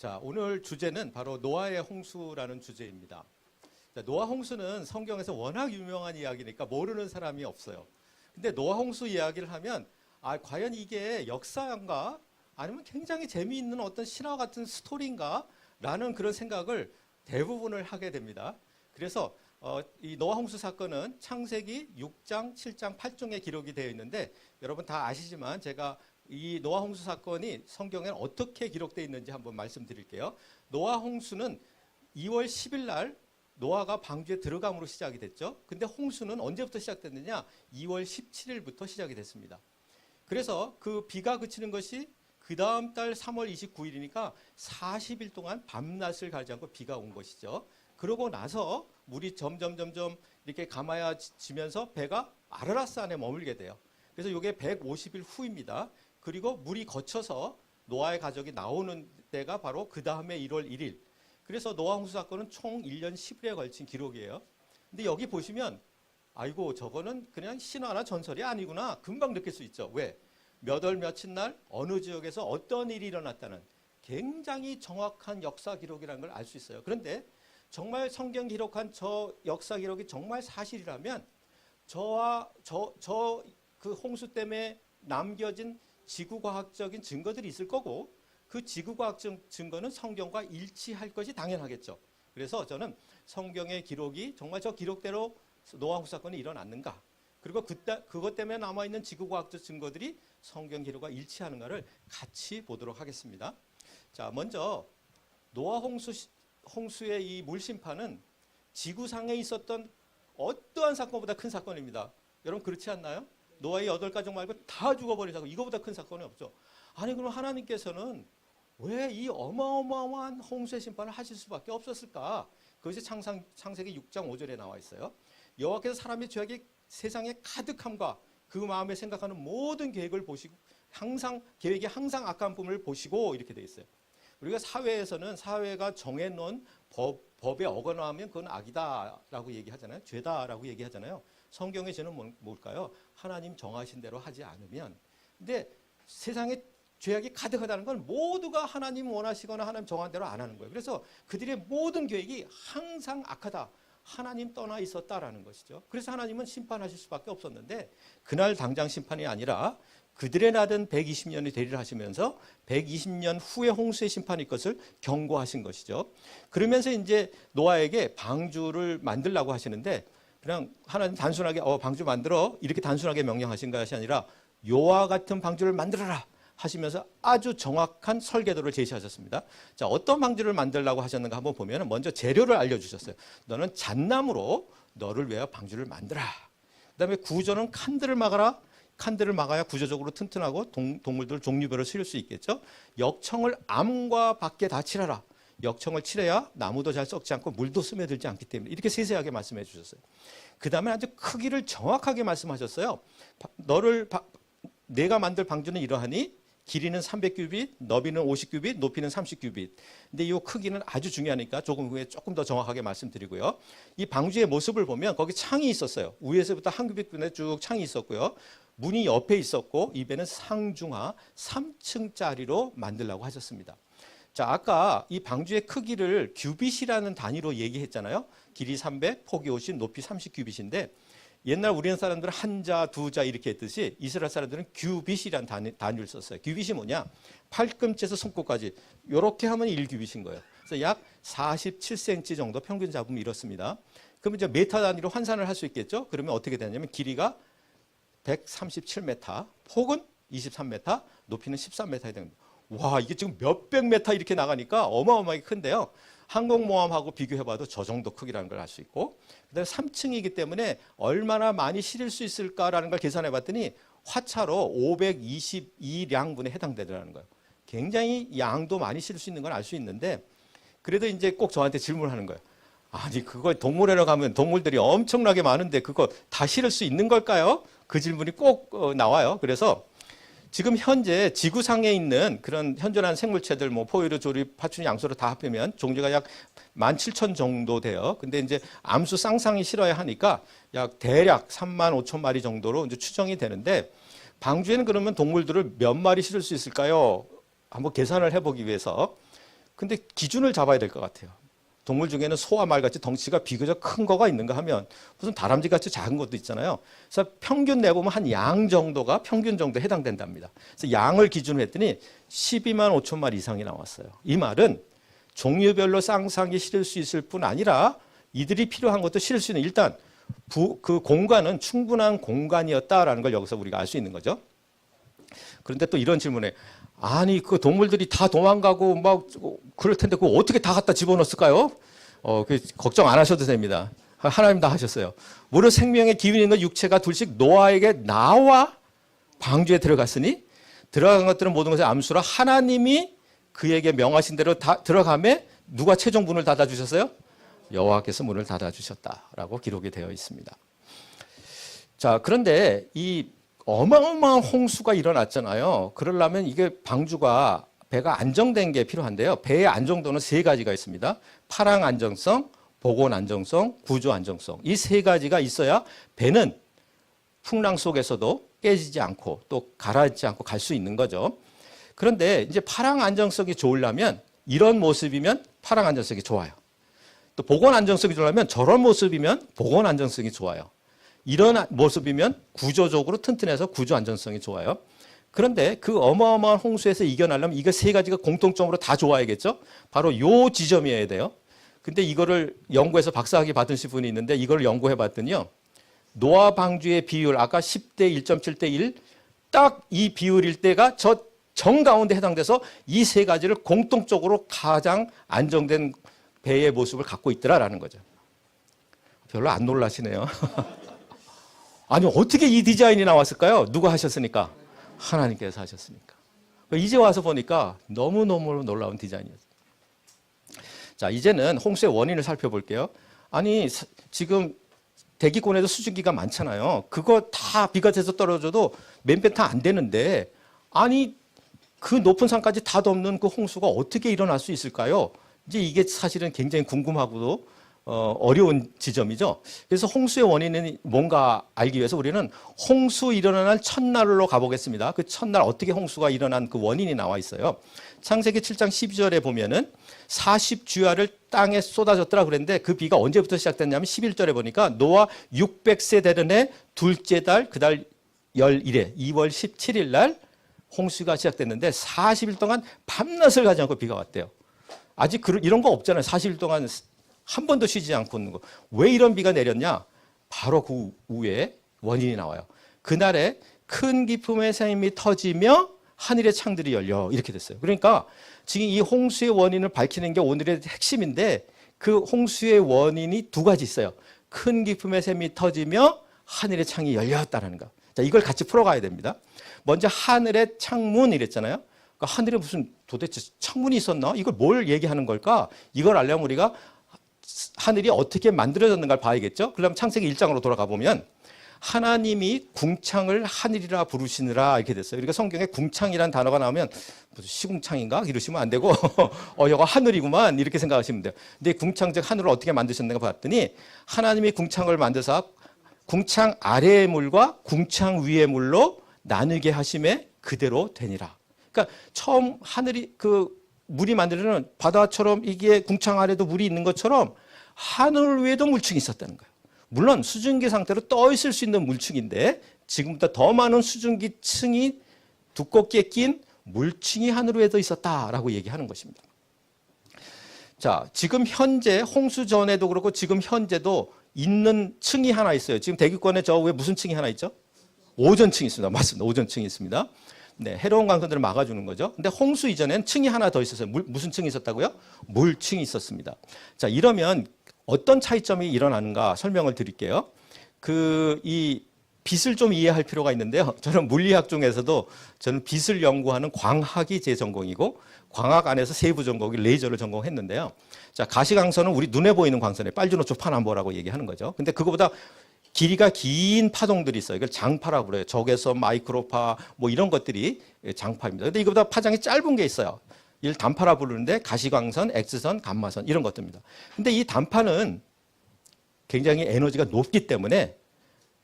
자, 오늘 주제는 바로 노아의 홍수라는 주제입니다. 자, 노아 홍수는 성경에서 워낙 유명한 이야기니까 모르는 사람이 없어요. 근데 노아 홍수 이야기를 하면 과연 이게 역사인가? 아니면 굉장히 재미있는 어떤 신화 같은 스토리인가? 라는 그런 생각을 대부분을 하게 됩니다. 그래서 이 노아 홍수 사건은 창세기 6장, 7장, 8장에 기록이 되어 있는데 여러분 다 아시지만 제가 이 노아 홍수 사건이 성경에 어떻게 기록되어 있는지 한번 말씀드릴게요. 노아 홍수는 2월 10일 날 노아가 방주에 들어감으로 시작이 됐죠. 근데 홍수는 언제부터 시작됐느냐? 2월 17일부터 시작이 됐습니다. 그래서 그 비가 그치는 것이 그 다음 달 3월 29일이니까 40일 동안 밤낮을 가리지 않고 비가 온 것이죠. 그러고 나서 물이 점점 이렇게 가마야지면서 배가 아라라스 안에 머물게 돼요. 그래서 이게 150일 후입니다. 그리고 물이 거쳐서 노아의 가족이 나오는 때가 바로 그 다음에 1월 1일. 그래서 노아 홍수 사건은 총 1년 10일에 걸친 기록이에요. 근데 여기 보시면 아이고 저거는 그냥 신화나 전설이 아니구나. 금방 느낄 수 있죠. 왜? 몇 월 며칠 날 어느 지역에서 어떤 일이 일어났다는 굉장히 정확한 역사 기록이라는 걸 알 수 있어요. 그런데 정말 성경 기록한 저 역사 기록이 정말 사실이라면 그 홍수 때문에 남겨진 지구과학적인 증거들이 있을 거고 그 지구과학적 증거는 성경과 일치할 것이 당연하겠죠. 그래서 저는 성경의 기록이 정말 저 기록대로 노아 홍수 사건이 일어났는가, 그리고 그것 때문에 남아있는 지구과학적 증거들이 성경 기록과 일치하는가를 같이 보도록 하겠습니다. 자, 먼저 노아 홍수의 이 물심판은 지구상에 있었던 어떠한 사건보다 큰 사건입니다. 여러분 그렇지 않나요? 노아의 8가족 말고 다 죽어버린 사건, 이거보다 큰 사건이 없죠. 아니 그럼 하나님께서는 왜 이 어마어마한 홍수의 심판을 하실 수밖에 없었을까? 그것이 창세기 6장 5절에 나와 있어요. 여호와께서 사람의 죄악이 세상에 가득함과 그 마음에 생각하는 모든 계획을 보시고 계획이 항상 악한 품을 보시고 이렇게 돼 있어요. 우리가 사회에서는 사회가 정해놓은 법에 어긋나면 그건 악이다라고 얘기하잖아요. 죄다라고 얘기하잖아요. 성경의 죄는 뭘까요? 하나님 정하신 대로 하지 않으면. 근데 세상에 죄악이 가득하다는 건 모두가 하나님 원하시거나 하나님 정한 대로 안 하는 거예요. 그래서 그들의 모든 계획이 항상 악하다. 하나님 떠나 있었다라는 것이죠. 그래서 하나님은 심판하실 수밖에 없었는데 그날 당장 심판이 아니라 그들의 나던 120년이 되리라 하시면서 120년 후에 홍수의 심판일 것을 경고하신 것이죠. 그러면서 이제 노아에게 방주를 만들라고 하시는데 그냥 하나님 단순하게 방주 만들어 이렇게 단순하게 명령하신 것이 아니라 요와 같은 방주를 만들어라 하시면서 아주 정확한 설계도를 제시하셨습니다. 자, 어떤 방주를 만들라고 하셨는가 한번 보면 먼저 재료를 알려주셨어요. 너는 잣나무로 너를 위하여 방주를 만들어. 그다음에 구조는 칸들을 막아라. 칸들을 막아야 구조적으로 튼튼하고 동물들 종류별로 실을 수 있겠죠. 역청을 암과 밖에 다 칠하라. 역청을 칠해야 나무도 잘 썩지 않고 물도 스며들지 않기 때문에 이렇게 세세하게 말씀해 주셨어요. 그 다음에 아주 크기를 정확하게 말씀하셨어요. 내가 만들 방주는 이러하니 길이는 300규빗, 너비는 50규빗, 높이는 30규빗. 근데 이 크기는 아주 중요하니까 조금 후에 조금 더 정확하게 말씀드리고요. 이 방주의 모습을 보면 거기 창이 있었어요. 위에서부터 한 규빗분에 쭉 창이 있었고요. 문이 옆에 있었고 입에는 상중하 3층짜리로 만들라고 하셨습니다. 자, 아까 이 방주의 크기를 규빗이라는 단위로 얘기했잖아요. 길이 300, 폭이 50, 높이 30규빗인데 옛날 우리나라 사람들은 한자, 두자 이렇게 했듯이 이스라엘 사람들은 규빗이라는 단위를 썼어요. 규빗이 뭐냐? 팔꿈치에서 손끝까지 이렇게 하면 1규빗인 거예요. 그래서 약 47cm 정도 평균 잡으면 이렇습니다. 그러면 이제 메타 단위로 환산을 할 수 있겠죠? 그러면 어떻게 되냐면 길이가 137m, 폭은 23m, 높이는 13m이 됩니다. 와, 이게 지금 몇백 메타 이렇게 나가니까 어마어마하게 큰데요. 항공모함하고 비교해봐도 저 정도 크기라는 걸 알 수 있고, 그다음에 3층이기 때문에 얼마나 많이 실을 수 있을까라는 걸 계산해봤더니 화차로 522량분에 해당되더라는 거예요. 굉장히 양도 많이 실을 수 있는 걸 알 수 있는데, 그래도 이제 꼭 저한테 질문하는 거예요. 아니, 그거 동물원에 가면 동물들이 엄청나게 많은데 그거 다 실을 수 있는 걸까요? 그 질문이 꼭 나와요. 그래서 지금 현재 지구상에 있는 그런 현존하는 생물체들, 포유류, 조류, 파충류, 양서류 다 합하면 종류가 약 17,000 정도 돼요. 근데 이제 암수 쌍쌍이 실어야 하니까 약 대략 35,000마리 정도로 이제 추정이 되는데 방주에는 그러면 동물들을 몇 마리 실을 수 있을까요? 한번 계산을 해보기 위해서 근데 기준을 잡아야 될 것 같아요. 동물 중에는 소와 말같이 덩치가 비교적 큰 거가 있는가 하면 무슨 다람쥐같이 작은 것도 있잖아요. 그래서 평균 내보면 한 양 정도가 평균 정도에 해당된답니다. 그래서 양을 기준으로 했더니 12만 5천 마리 이상이 나왔어요. 이 말은 종류별로 쌍쌍이 실을 수 있을 뿐 아니라 이들이 필요한 것도 실을 수 있는 일단 그 공간은 충분한 공간이었다라는 걸 여기서 우리가 알 수 있는 거죠. 그런데 또 이런 질문에 아니 그 동물들이 다 도망가고 막 그럴 텐데 그거 어떻게 다 갖다 집어넣었을까요? 그 걱정 안 하셔도 됩니다. 하나님 다 하셨어요. 무릇 생명의 기운이 있는 육체가 둘씩 노아에게 나와 방주에 들어갔으니 들어간 것들은 모든 것의 암수라 하나님이 그에게 명하신 대로 다 들어가매 누가 최종 문을 닫아주셨어요? 여호와께서 문을 닫아주셨다라고 기록이 되어 있습니다. 자, 그런데 이 어마어마한 홍수가 일어났잖아요. 그러려면 이게 방주가 배가 안정된 게 필요한데요. 배의 안정도는 세 가지가 있습니다. 파랑 안정성, 복원 안정성, 구조 안정성. 이 세 가지가 있어야 배는 풍랑 속에서도 깨지지 않고 또 가라앉지 않고 갈 수 있는 거죠. 그런데 이제 파랑 안정성이 좋으려면 이런 모습이면 파랑 안정성이 좋아요. 또 복원 안정성이 좋으려면 저런 모습이면 복원 안정성이 좋아요. 이런 모습이면 구조적으로 튼튼해서 구조 안정성이 좋아요. 그런데 그 어마어마한 홍수에서 이겨내려면 이거 세 가지가 공통점으로 다 좋아야겠죠? 바로 요 지점이어야 돼요. 근데 이거를 연구해서 박사학위 받으신 분이 있는데 이걸 연구해 봤더니요. 노아 방주의 비율 아까 10대 1.7대 1 딱 이 비율일 때가 저 정가운데 해당돼서 이 세 가지를 공통적으로 가장 안정된 배의 모습을 갖고 있더라라는 거죠. 별로 안 놀라시네요. 아니 어떻게 이 디자인이 나왔을까요? 누가 하셨으니까? 하나님께서 하셨으니까. 이제 와서 보니까 너무너무 놀라운 디자인이었어요. 자, 이제는 홍수의 원인을 살펴볼게요. 아니 지금 대기권에도 수증기가 많잖아요. 그거 다 비가 돼서 떨어져도 몇 배타 안 되는데 아니 그 높은 산까지 다 덮는 그 홍수가 어떻게 일어날 수 있을까요? 이제 이게 사실은 굉장히 궁금하고도 어려운 지점이죠. 그래서 홍수의 원인은 뭔가 알기 위해서 우리는 홍수 일어나는 첫날로 가보겠습니다. 그 첫날 어떻게 홍수가 일어난 그 원인이 나와 있어요. 창세기 7장 12절에 보면은 40주야를 땅에 쏟아졌더라 그랬는데 그 비가 언제부터 시작됐냐면 11절에 보니까 노아 600세 되는 해 둘째 달 그달 열일에 2월 17일 날 홍수가 시작됐는데 40일 동안 밤낮을 가지 않고 비가 왔대요. 아직 이런 거 없잖아요. 40일 동안 한 번도 쉬지 않고 있는 거. 왜 이런 비가 내렸냐? 바로 그 후에 원인이 나와요. 그날에 큰 기품의 샘이 터지며 하늘의 창들이 열려 이렇게 됐어요. 그러니까 지금 이 홍수의 원인을 밝히는 게 오늘의 핵심인데 그 홍수의 원인이 두 가지 있어요. 큰 기품의 샘이 터지며 하늘의 창이 열렸다는 거. 자, 이걸 같이 풀어가야 됩니다. 먼저 하늘의 창문 이랬잖아요. 그러니까 하늘에 무슨 도대체 창문이 있었나? 이걸 뭘 얘기하는 걸까? 이걸 알려면 우리가 하늘이 어떻게 만들어졌는가를 봐야겠죠. 그럼 창세기 1장으로 돌아가 보면 하나님이 궁창을 하늘이라 부르시느라 이렇게 됐어요. 그러니까 성경에 궁창이라는 단어가 나오면 무슨 시궁창인가 이러시면 안 되고 이거 하늘이구만 이렇게 생각하시면 돼요. 근데 궁창 즉 하늘을 어떻게 만드셨는가 봤더니 하나님이 궁창을 만드사 궁창 아래의 물과 궁창 위의 물로 나누게 하심에 그대로 되니라. 그러니까 처음 하늘이 그 물이 만들어는 바다처럼 이게 궁창 아래도 물이 있는 것처럼 하늘 위에도 물층이 있었다는 거예요. 물론 수증기 상태로 떠 있을 수 있는 물층인데 지금보다 더 많은 수증기 층이 두껍게 낀 물층이 하늘 위에도 있었다라고 얘기하는 것입니다. 자, 지금 현재 홍수 전에도 그렇고 지금 현재도 있는 층이 하나 있어요. 지금 대기권에 저 위에 무슨 층이 하나 있죠? 오존층이 있습니다. 맞습니다. 오존층이 있습니다. 네, 해로운 강선들을 막아주는 거죠. 근데 홍수 이전엔 층이 하나 더 있었어요. 무슨 층이 있었다고요? 물층이 있었습니다. 자, 이러면 어떤 차이점이 일어나는가 설명을 드릴게요. 이 빛을 좀 이해할 필요가 있는데요. 저는 물리학 중에서도 저는 빛을 연구하는 광학이 제 전공이고 광학 안에서 세부 전공이 레이저를 전공했는데요. 자, 가시광선은 우리 눈에 보이는 광선에 빨주노초 파남보라고 얘기하는 거죠. 근데 그거보다 길이가 긴 파동들이 있어요. 이걸 장파라고 그래요. 적외선, 마이크로파 뭐 이런 것들이 장파입니다. 근데 이거보다 파장이 짧은 게 있어요. 이걸 단파라 부르는데 가시광선, X선, 감마선 이런 것들입니다. 근데 이 단파는 굉장히 에너지가 높기 때문에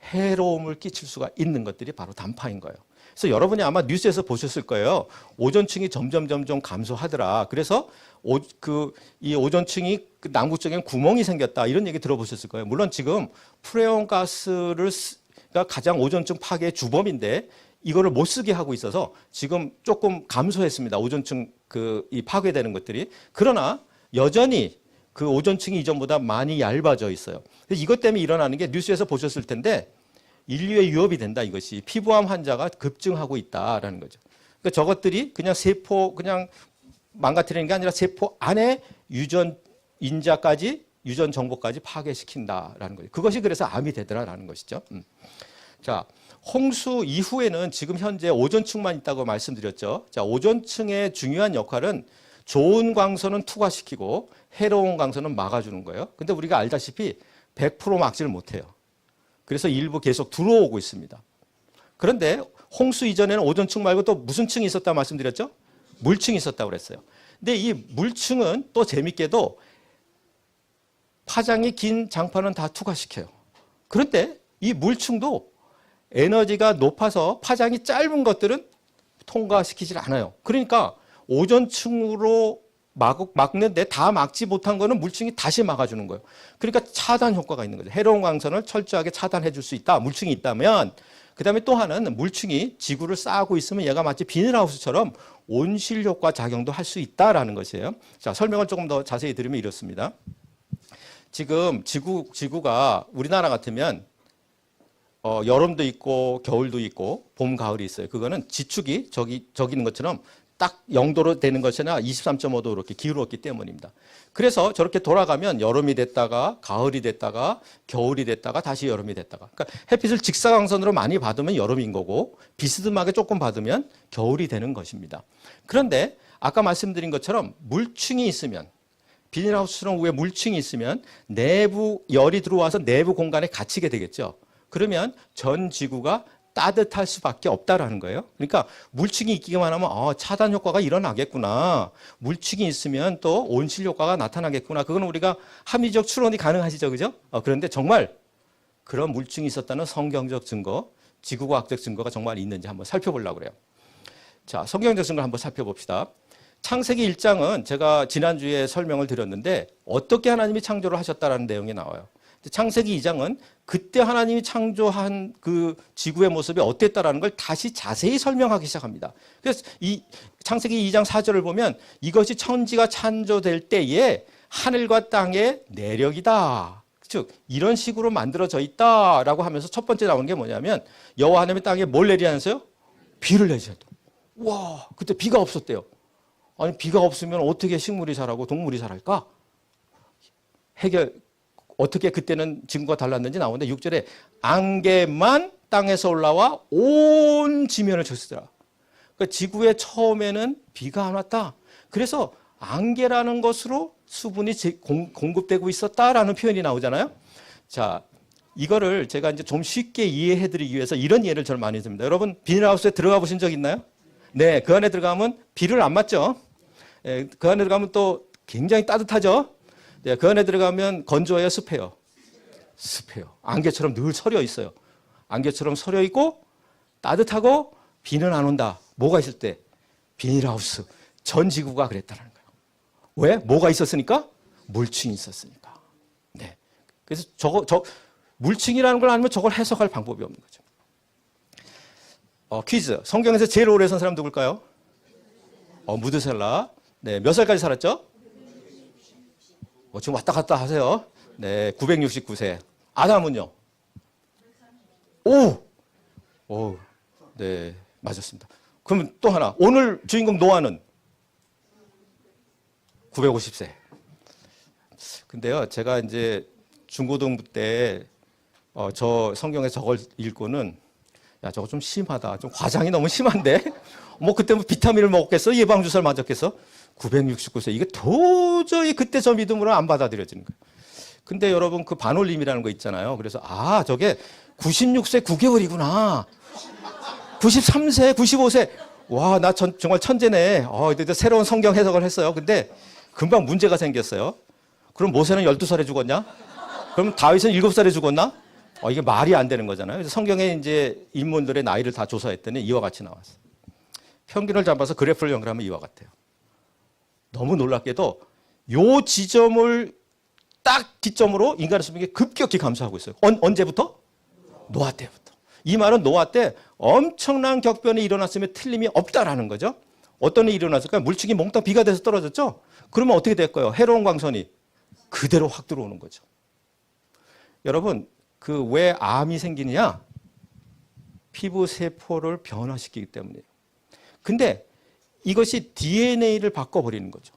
해로움을 끼칠 수가 있는 것들이 바로 단파인 거예요. 그래서 여러분이 아마 뉴스에서 보셨을 거예요. 오존층이 점점 감소하더라. 그래서 이 오존층이 남북쪽에 구멍이 생겼다. 이런 얘기 들어보셨을 거예요. 물론 지금 프레온 가스가 가장 오존층 파괴의 주범인데 이거를 못 쓰게 하고 있어서 지금 조금 감소했습니다. 오존층 이 파괴되는 것들이. 그러나 여전히 그 오존층이 이전보다 많이 얇아져 있어요. 이것 때문에 일어나는 게 뉴스에서 보셨을 텐데 인류의 위협이 된다 이것이. 피부암 환자가 급증하고 있다라는 거죠. 그러니까 저것들이 그냥 세포 그냥 망가뜨리는 게 아니라 세포 안에 유전 인자까지 유전 정보까지 파괴시킨다라는 거죠. 그것이 그래서 암이 되더라라는 것이죠. 자, 홍수 이후에는 지금 현재 오존층만 있다고 말씀드렸죠. 자, 오존층의 중요한 역할은 좋은 광선은 투과시키고 해로운 광선은 막아주는 거예요. 근데 우리가 알다시피 100% 막지를 못해요. 그래서 일부 계속 들어오고 있습니다. 그런데 홍수 이전에는 오존층 말고 또 무슨 층이 있었다 말씀드렸죠? 물층이 있었다고 그랬어요. 근데 이 물층은 또 재밌게도 파장이 긴 장판은 다 투과시켜요. 그런데 이 물층도 에너지가 높아서 파장이 짧은 것들은 통과시키질 않아요. 그러니까 오존층으로 막는데 다 막지 못한 거는 물층이 다시 막아주는 거예요. 그러니까 차단 효과가 있는 거죠. 해로운 광선을 철저하게 차단해 줄 수 있다. 물층이 있다면. 그다음에 또 하나는 물층이 지구를 싸고 있으면 얘가 마치 비닐하우스처럼 온실 효과 작용도 할 수 있다라는 것이에요. 자, 설명을 조금 더 자세히 드리면 이렇습니다. 지금 지구가 우리나라 같으면 여름도 있고 겨울도 있고 봄, 가을이 있어요. 그거는 지축이 저기 있는 것처럼 딱 0도로 되는 것이나 23.5도 이렇게 기울었기 때문입니다. 그래서 저렇게 돌아가면 여름이 됐다가 가을이 됐다가 겨울이 됐다가 다시 여름이 됐다가. 그러니까 햇빛을 직사광선으로 많이 받으면 여름인 거고 비스듬하게 조금 받으면 겨울이 되는 것입니다. 그런데 아까 말씀드린 것처럼 물층이 있으면 비닐하우스처럼 위에 물층이 있으면 내부 열이 들어와서 내부 공간에 갇히게 되겠죠. 그러면 전 지구가 따뜻할 수밖에 없다라는 거예요. 그러니까 물층이 있기만 하면 차단 효과가 일어나겠구나. 물층이 있으면 또 온실 효과가 나타나겠구나. 그건 우리가 합리적 추론이 가능하시죠, 그죠? 그런데 정말 그런 물층이 있었다는 성경적 증거, 지구과학적 증거가 정말 있는지 한번 살펴보려고 그래요. 자, 성경적 증거를 한번 살펴봅시다. 창세기 1장은 제가 지난주에 설명을 드렸는데 어떻게 하나님이 창조를 하셨다라는 내용이 나와요. 창세기 2장은 그때 하나님이 창조한 그 지구의 모습이 어땠다라는 걸 다시 자세히 설명하기 시작합니다. 그래서 이 창세기 2장 4절을 보면 이것이 천지가 창조될 때에 하늘과 땅의 내력이다. 즉 이런 식으로 만들어져 있다라고 하면서 첫 번째 나오는 게 뭐냐면 여호와 하나님이 땅에 뭘 내리하면서요? 비를 내리셨다. 와, 그때 비가 없었대요. 아니 비가 없으면 어떻게 식물이 자라고 동물이 자랄까? 어떻게 그때는 지금과 달랐는지 나오는데 6절에 안개만 땅에서 올라와 온 지면을 적시더라. 그러니까 지구에 처음에는 비가 안 왔다. 그래서 안개라는 것으로 수분이 공급되고 있었다라는 표현이 나오잖아요. 자, 이거를 제가 이제 좀 쉽게 이해해드리기 위해서 이런 예를 저는 많이 듭니다. 여러분 비닐하우스에 들어가 보신 적 있나요? 네, 그 안에 들어가면 비를 안 맞죠. 그 안에 들어가면 또 굉장히 따뜻하죠. 네, 그 안에 들어가면 건조해요, 습해요? 습해요. 안개처럼 늘 서려 있어요. 안개처럼 서려 있고 따뜻하고 비는 안 온다. 뭐가 있을 때? 비닐하우스. 전 지구가 그랬다는 거예요. 왜? 뭐가 있었으니까? 물층이 있었으니까. 네. 그래서 물층이라는 걸 알면 저걸 해석할 방법이 없는 거죠. 퀴즈. 성경에서 제일 오래 산 사람 누굴까요? 무드셀라. 네, 몇 살까지 살았죠? 지금 왔다 갔다 하세요. 네, 969세. 아담은요? 오, 네, 맞았습니다. 그럼 또 하나. 오늘 주인공 노아는 950세. 근데요, 제가 이제 중고등부 때 저 성경에 저걸 읽고는 야, 저거 좀 심하다. 좀 과장이 너무 심한데? 그때 비타민을 먹었겠어? 예방주사를 맞았겠어? 969세. 이게 도저히 그때 저 믿음으로 안 받아들여지는 거예요. 근데 여러분 그 반올림이라는 거 있잖아요. 그래서 저게 96세 9개월이구나. 93세, 95세. 와, 나 정말 천재네. 이제 새로운 성경 해석을 했어요. 근데 금방 문제가 생겼어요. 그럼 모세는 12살에 죽었냐? 그럼 다윗은 7살에 죽었나? 이게 말이 안 되는 거잖아요. 그래서 성경에 이제 인문들의 나이를 다 조사했더니 이와 같이 나왔어요. 평균을 잡아서 그래프를 연결하면 이와 같아요. 너무 놀랍게도 요 지점을 딱 기점으로 인간의 수명이 급격히 감소하고 있어요. 언제부터? 노아 때부터. 이 말은 노아 때 엄청난 격변이 일어났으면 틀림이 없다라는 거죠. 어떤 일이 일어났을까요? 물층이 몽땅 비가 돼서 떨어졌죠. 그러면 어떻게 될까요? 해로운 광선이 그대로 확 들어오는 거죠. 여러분, 그 왜 암이 생기느냐? 피부 세포를 변화시키기 때문이에요. 근데 이것이 DNA를 바꿔버리는 거죠.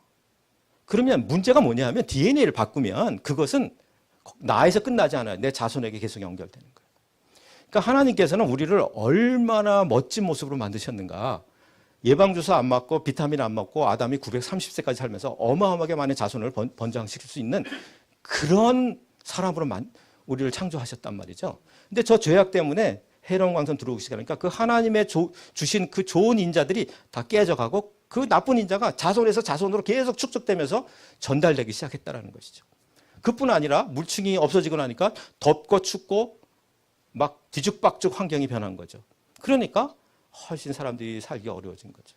그러면 문제가 뭐냐 하면 DNA를 바꾸면 그것은 나에서 끝나지 않아요. 내 자손에게 계속 연결되는 거예요. 그러니까 하나님께서는 우리를 얼마나 멋진 모습으로 만드셨는가. 예방주사 안 맞고 비타민 안 맞고 아담이 930세까지 살면서 어마어마하게 많은 자손을 번창시킬 수 있는 그런 사람으로 우리를 창조하셨단 말이죠. 근데 저 죄악 때문에 해로운 광선 들어오기 시작하니까 그 하나님의 주신 그 좋은 인자들이 다 깨져가고 그 나쁜 인자가 자손에서 자손으로 계속 축적되면서 전달되기 시작했다는 것이죠. 그뿐 아니라 물층이 없어지고 나니까 덥고 춥고 막 뒤죽박죽 환경이 변한 거죠. 그러니까 훨씬 사람들이 살기 어려워진 거죠.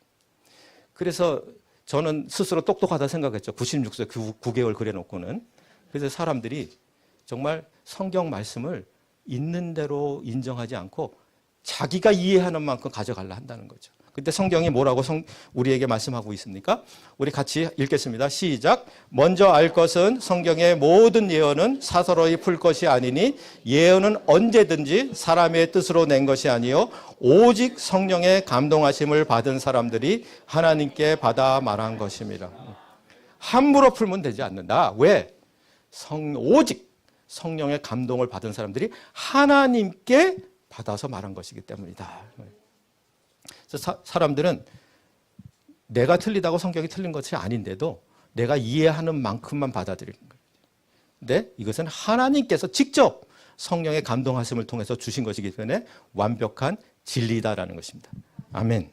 그래서 저는 스스로 똑똑하다 생각했죠. 96세 9개월 그래놓고는. 그래서 사람들이 정말 성경 말씀을 있는 대로 인정하지 않고 자기가 이해하는 만큼 가져가려 한다는 거죠. 근데 성경이 뭐라고 우리에게 말씀하고 있습니까? 우리 같이 읽겠습니다. 시작. 먼저 알 것은 성경의 모든 예언은 사서로이 풀 것이 아니니 예언은 언제든지 사람의 뜻으로 낸 것이 아니요 오직 성령의 감동하심을 받은 사람들이 하나님께 받아 말한 것입니다. 함부로 풀면 되지 않는다. 왜? 오직 성령의 감동을 받은 사람들이 하나님께 받아서 말한 것이기 때문이다. 그래서 사람들은 내가 틀리다고 성경이 틀린 것이 아닌데도 내가 이해하는 만큼만 받아들이는 거예요. 근데 이것은 하나님께서 직접 성령의 감동하심을 통해서 주신 것이기 때문에 완벽한 진리다라는 것입니다. 아멘.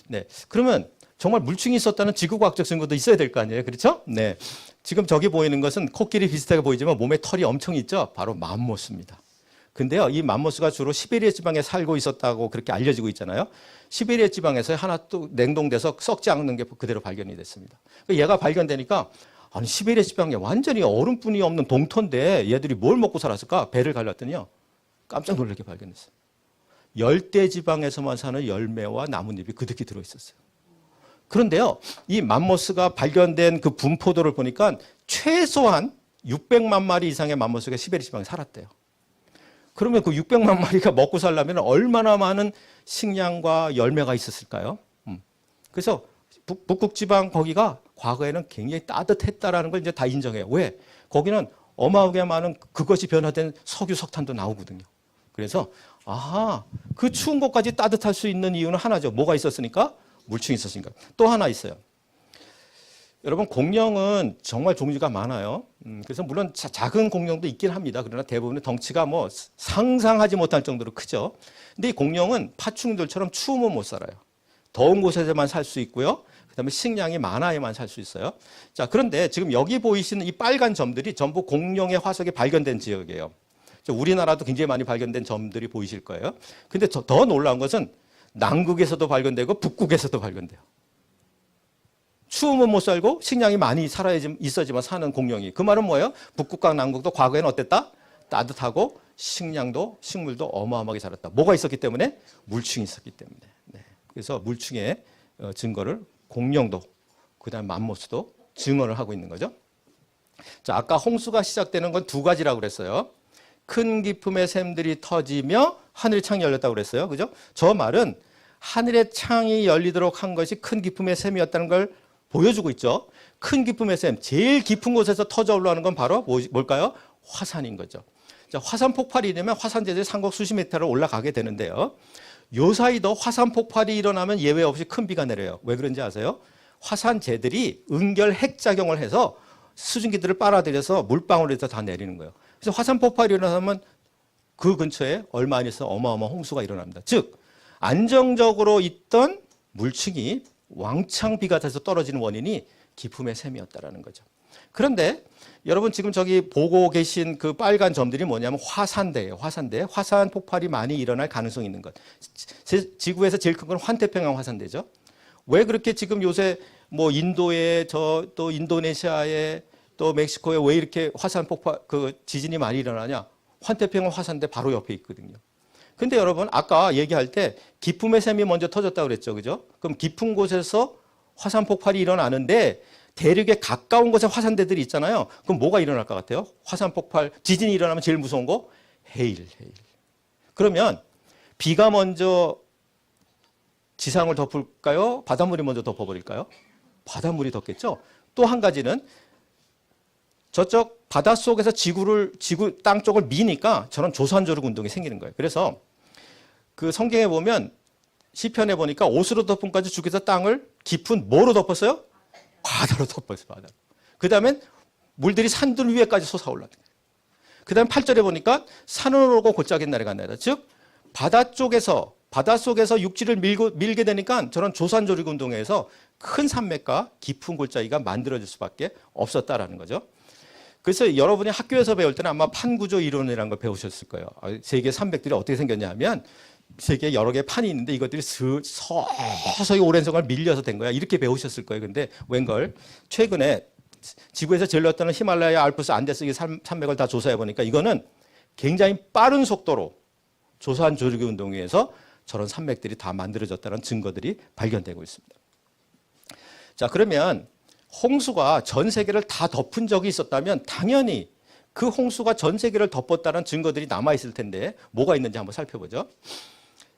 네. 그러면 정말 물층이 있었다는 지구과학적 증거도 있어야 될 거 아니에요. 그렇죠? 네. 지금 저기 보이는 것은 코끼리 비슷하게 보이지만 몸에 털이 엄청 있죠? 바로 맘모스입니다. 근데요, 이 맘모스가 주로 시베리아 지방에 살고 있었다고 그렇게 알려지고 있잖아요. 시베리아 지방에서 하나 또 냉동돼서 썩지 않는 게 그대로 발견이 됐습니다. 얘가 발견되니까 아니 시베리아 지방에 완전히 얼음뿐이 없는 동토인데 얘들이 뭘 먹고 살았을까? 배를 갈랐더니요. 깜짝 놀라게 발견했어요. 열대 지방에서만 사는 열매와 나뭇잎이 그득히 들어있었어요. 그런데요, 이 맘모스가 발견된 그 분포도를 보니까 최소한 600만 마리 이상의 맘모스가 시베리아 지방에 살았대요. 그러면 그 600만 마리가 먹고 살려면 얼마나 많은 식량과 열매가 있었을까요? 그래서 북극 지방 거기가 과거에는 굉장히 따뜻했다라는 걸 이제 다 인정해요. 왜? 거기는 어마어마하게 많은 그것이 변화된 석유, 석탄도 나오거든요. 그래서 그 추운 곳까지 따뜻할 수 있는 이유는 하나죠. 뭐가 있었으니까? 물층이 있었으니까. 또 하나 있어요. 여러분 공룡은 정말 종류가 많아요. 그래서 물론 작은 공룡도 있긴 합니다. 그러나 대부분의 덩치가 뭐 상상하지 못할 정도로 크죠. 근데 이 공룡은 파충류들처럼 추우면 못 살아요. 더운 곳에서만 살 수 있고요. 그다음에 식량이 많아야만 살 수 있어요. 자, 그런데 지금 여기 보이시는 이 빨간 점들이 전부 공룡의 화석이 발견된 지역이에요. 우리나라도 굉장히 많이 발견된 점들이 보이실 거예요. 근데 더 놀라운 것은 남극에서도 발견되고 북극에서도 발견돼요. 추우면 못 살고 식량이 많이 있어야지만 사는 공룡이. 그 말은 뭐예요? 북극과 남극도 과거에는 어땠다? 따뜻하고 식물도 어마어마하게 자랐다. 뭐가 있었기 때문에? 물층이 있었기 때문에. 네. 그래서 물층의 증거를 공룡도 그다음 맘모스도 증언을 하고 있는 거죠. 자, 아까 홍수가 시작되는 건 두 가지라고 그랬어요. 큰 기품의 샘들이 터지며 하늘의 창이 열렸다고 그랬어요. 그죠? 저 말은 하늘의 창이 열리도록 한 것이 큰 기품의 샘이었다는 걸 보여주고 있죠. 큰 기품의 샘, 제일 깊은 곳에서 터져 올라오는 건 바로 뭘까요? 화산인 거죠. 자, 화산 폭발이 되면 화산재들이 상공 수십 미터로 올라가게 되는데요. 요 사이도 화산 폭발이 일어나면 예외 없이 큰 비가 내려요. 왜 그런지 아세요? 화산재들이 은결 핵작용을 해서 수증기들을 빨아들여서 물방울에서 다 내리는 거예요. 그래서 화산 폭발이 일어나면 그 근처에 얼마 안 있어 어마어마한 홍수가 일어납니다. 즉 안정적으로 있던 물층이 왕창 비가 돼서 떨어지는 원인이 기품의 샘이었다라는 거죠. 그런데 여러분 지금 저기 보고 계신 그 빨간 점들이 뭐냐면 화산대예요. 화산대. 화산 폭발이 많이 일어날 가능성이 있는 것. 지구에서 제일 큰 건 환태평양 화산대죠. 왜 그렇게 지금 요새 뭐 인도에 또 인도네시아에 또 멕시코에 왜 이렇게 화산 폭발 그 지진이 많이 일어나냐? 환태평양 화산대 바로 옆에 있거든요. 근데 여러분 아까 얘기할 때 깊음의 샘이 먼저 터졌다고 그랬죠. 그죠? 그럼 깊은 곳에서 화산 폭발이 일어나는데 대륙에 가까운 곳에 화산대들이 있잖아요. 그럼 뭐가 일어날 것 같아요? 화산 폭발, 지진이 일어나면 제일 무서운 거? 해일. 그러면 비가 먼저 지상을 덮을까요? 바닷물이 먼저 덮어버릴까요? 바닷물이 덮겠죠? 또 한 가지는 저쪽 바닷속에서 지구 땅 쪽을 미니까 저런 조산조력 운동이 생기는 거예요. 그래서 그 성경에 보면 시편에 보니까 옷으로 덮은 까지 주께서 땅을 깊은 뭐로 덮었어요? 바다로 덮었어요. 바다로. 그 다음엔 물들이 산들 위에까지 솟아올랐어요. 그 다음 8절에 보니까 산을 오르고 골짜기 날에 간다. 즉 바닷속에서 육지를 밀게 되니까 저런 조산조력 운동에 의해서 큰 산맥과 깊은 골짜기가 만들어질 수밖에 없었다라는 거죠. 그래서 여러분이 학교에서 배울 때는 아마 판구조 이론이라는 걸 배우셨을 거예요. 세계 산맥들이 어떻게 생겼냐 하면 세계에 여러 개의 판이 있는데 이것들이 서서히 오랜 세월 밀려서 된 거야. 이렇게 배우셨을 거예요. 근데 웬걸 최근에 지구에서 제일 높다는 히말라야, 알프스, 안데스 산맥을 다 조사해 보니까 이거는 굉장히 빠른 속도로 조산 조력의 운동에 의해서 저런 산맥들이 다 만들어졌다는 증거들이 발견되고 있습니다. 자, 그러면 홍수가 전 세계를 다 덮은 적이 있었다면 당연히 그 홍수가 전 세계를 덮었다는 증거들이 남아있을 텐데 뭐가 있는지 한번 살펴보죠.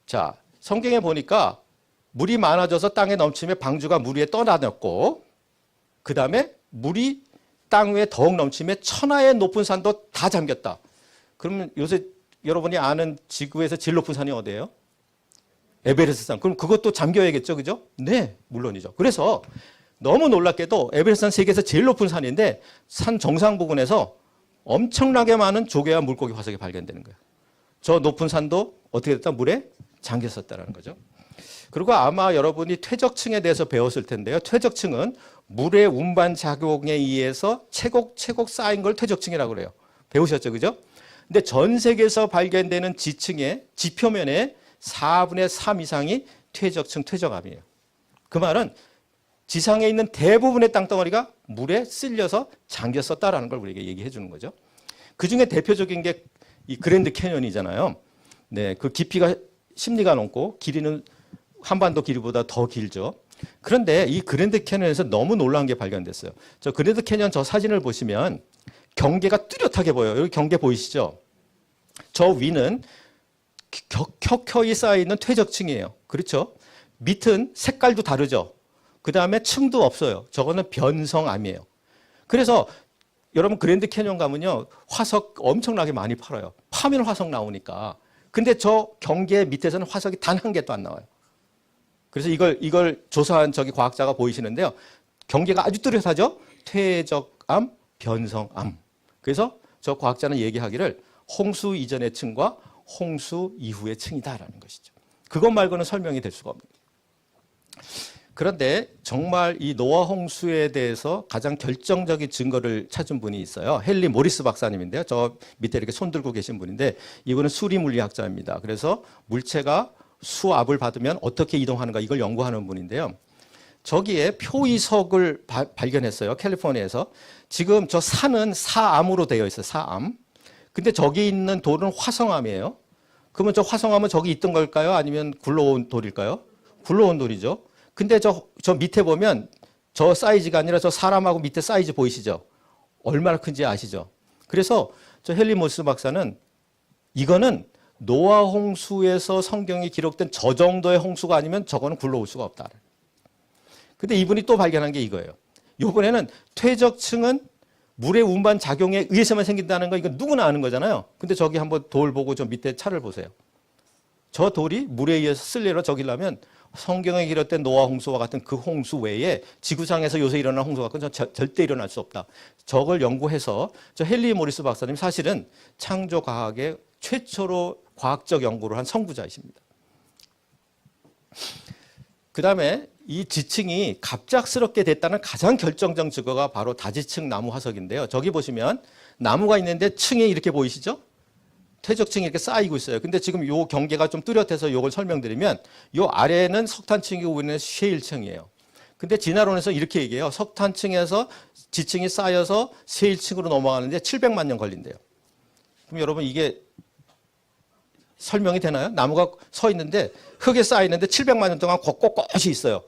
자, 성경에 보니까 물이 많아져서 땅에 넘치며 방주가 물 위에 떠다녔고 그 다음에 물이 땅 위에 더욱 넘치며 천하의 높은 산도 다 잠겼다. 그러면 요새 여러분이 아는 지구에서 제일 높은 산이 어디예요? 에베레스트 산. 그럼 그것도 잠겨야겠죠, 그죠? 네, 물론이죠. 그래서 너무 놀랍게도 에베레스트 산 세계에서 제일 높은 산인데 산 정상 부근에서 엄청나게 많은 조개와 물고기 화석이 발견되는 거예요. 저 높은 산도 어떻게 됐다? 물에 잠겼었다는 거죠. 그리고 아마 여러분이 퇴적층에 대해서 배웠을 텐데요. 퇴적층은 물의 운반 작용에 의해서 채곡 쌓인 걸 퇴적층이라고 그래요. 배우셨죠, 그죠? 근데 전 세계에서 발견되는 지층의 지표면에 4분의 3 이상이 퇴적층, 퇴적암이에요. 그 말은 지상에 있는 대부분의 땅덩어리가 물에 쓸려서 잠겼었다라는 걸 우리에게 얘기해 주는 거죠. 그 중에 대표적인 게 이 그랜드 캐년이잖아요. 네, 그 깊이가 10리가 넘고 길이는 한반도 길이보다 더 길죠. 그런데 이 그랜드 캐년에서 너무 놀라운 게 발견됐어요. 저 그랜드 캐년 저 사진을 보시면 경계가 뚜렷하게 보여요. 여기 경계 보이시죠? 저 위는 켜켜이 쌓여있는 퇴적층이에요. 그렇죠? 밑은 색깔도 다르죠? 그 다음에 층도 없어요. 저거는 변성암이에요. 그래서 여러분 그랜드 캐년 가면요. 화석 엄청나게 많이 팔아요. 파면 화석 나오니까. 근데 저 경계 밑에서는 화석이 단 한 개도 안 나와요. 그래서 이걸 조사한 저기 과학자가 보이시는데요. 경계가 아주 뚜렷하죠? 퇴적암, 변성암. 그래서 저 과학자는 얘기하기를 홍수 이전의 층과 홍수 이후의 층이다라는 것이죠. 그것 말고는 설명이 될 수가 없는 거예요. 그런데 정말 이 노아 홍수에 대해서 가장 결정적인 증거를 찾은 분이 있어요. 헨리 모리스 박사님인데요. 저 밑에 이렇게 손 들고 계신 분인데 이분은 수리 물리학자입니다. 그래서 물체가 수압을 받으면 어떻게 이동하는가 이걸 연구하는 분인데요. 저기에 표이석을 발견했어요. 캘리포니아에서. 지금 저 산은 사암으로 되어 있어요. 사암. 근데 저기 있는 돌은 화성암이에요. 그러면 저 화성암은 저기 있던 걸까요? 아니면 굴러온 돌일까요? 굴러온 돌이죠. 근데 저 밑에 보면 저 사이즈가 아니라 저 사람하고 밑에 사이즈 보이시죠? 얼마나 큰지 아시죠? 그래서 저 헨리 모리스 박사는 이거는 노아 홍수에서 성경에 기록된 저 정도의 홍수가 아니면 저거는 굴러올 수가 없다. 근데 이분이 또 발견한 게 이거예요. 이번에는 퇴적층은 물의 운반 작용에 의해서만 생긴다는 거 이건 누구나 아는 거잖아요. 근데 저기 한번 돌 보고 저 밑에 차를 보세요. 저 돌이 물에 의해서 쓸려서 저기라면 성경에 기록된 노아 홍수와 같은 그 홍수 외에 지구상에서 요새 일어난 홍수 같은 절대 일어날 수 없다. 저걸 연구해서 저 헨리 모리스 박사님 사실은 창조 과학의 최초로 과학적 연구를 한 선구자이십니다. 그 다음에 이 지층이 갑작스럽게 됐다는 가장 결정적 증거가 바로 다지층 나무 화석인데요. 저기 보시면 나무가 있는데 층이 이렇게 보이시죠? 퇴적층이 이렇게 쌓이고 있어요. 근데 지금 요 경계가 좀 뚜렷해서 요걸 설명드리면 요 아래는 석탄층이고 위는 셰일층이에요. 근데 진화론에서 이렇게 얘기해요. 석탄층에서 지층이 쌓여서 셰일층으로 넘어가는데 700만 년 걸린대요. 그럼 여러분 이게 설명이 되나요? 나무가 서 있는데 흙에 쌓여 있는데 700만 년 동안 꼿꼿이 있어요.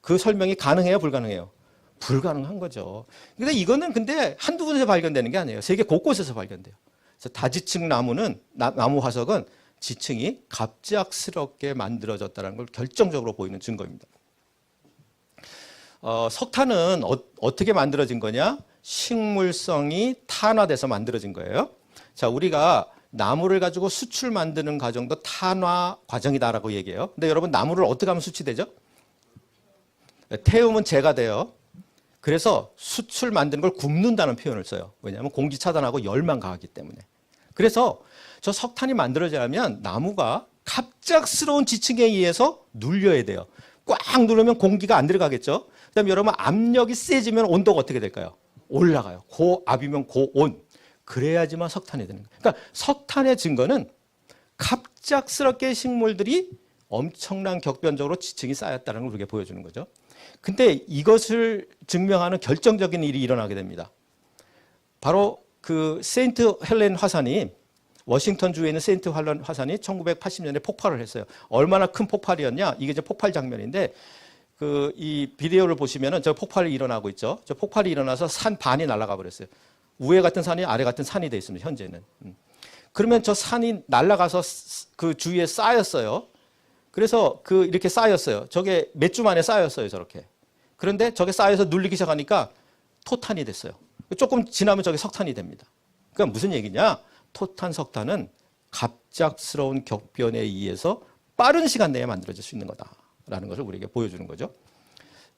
그 설명이 가능해요, 불가능해요? 불가능한 거죠. 근데 이거는 근데 한두 군데서 발견되는 게 아니에요. 세계 곳곳에서 발견돼요. 그래서 다지층 나무는 나무 화석은 지층이 갑작스럽게 만들어졌다는 걸 결정적으로 보이는 증거입니다. 석탄은 어떻게 만들어진 거냐? 식물성이 탄화돼서 만들어진 거예요. 자, 우리가 나무를 가지고 수출 만드는 과정도 탄화 과정이다라고 얘기해요. 근데 여러분 나무를 어떻게 하면 수치되죠? 태우면 재가 돼요. 그래서 수출 만드는 걸 굽는다는 표현을 써요. 왜냐하면 공기 차단하고 열만 가하기 때문에. 그래서 저 석탄이 만들어지려면 나무가 갑작스러운 지층에 의해서 눌려야 돼요. 꽉 누르면 공기가 안 들어가겠죠. 그다음에 여러분 압력이 세지면 온도가 어떻게 될까요? 올라가요. 고압이면 고온. 그래야지만 석탄이 되는 거예요. 그러니까 석탄의 증거는 갑작스럽게 식물들이 엄청난 격변적으로 지층이 쌓였다는 걸 우리에게 보여주는 거죠. 근데 이것을 증명하는 결정적인 일이 일어나게 됩니다. 바로 그 세인트 헬렌 화산이 워싱턴 주에 있는 세인트 헬렌 화산이 1980년에 폭발을 했어요. 얼마나 큰 폭발이었냐? 이게 이제 폭발 장면인데 이 비디오를 보시면은 저 폭발이 일어나고 있죠. 저 폭발이 일어나서 산 반이 날아가 버렸어요. 위에 같은 산이 아래 같은 산이 돼 있습니다. 현재는. 그러면 저 산이 날아가서 그 주위에 쌓였어요. 그래서 이렇게 쌓였어요. 저게 몇 주 만에 쌓였어요. 저렇게. 그런데 저게 쌓여서 눌리기 시작하니까 토탄이 됐어요. 조금 지나면 저게 석탄이 됩니다. 그러니까 무슨 얘기냐? 토탄, 석탄은 갑작스러운 격변에 의해서 빠른 시간 내에 만들어질 수 있는 거다라는 것을 우리에게 보여주는 거죠.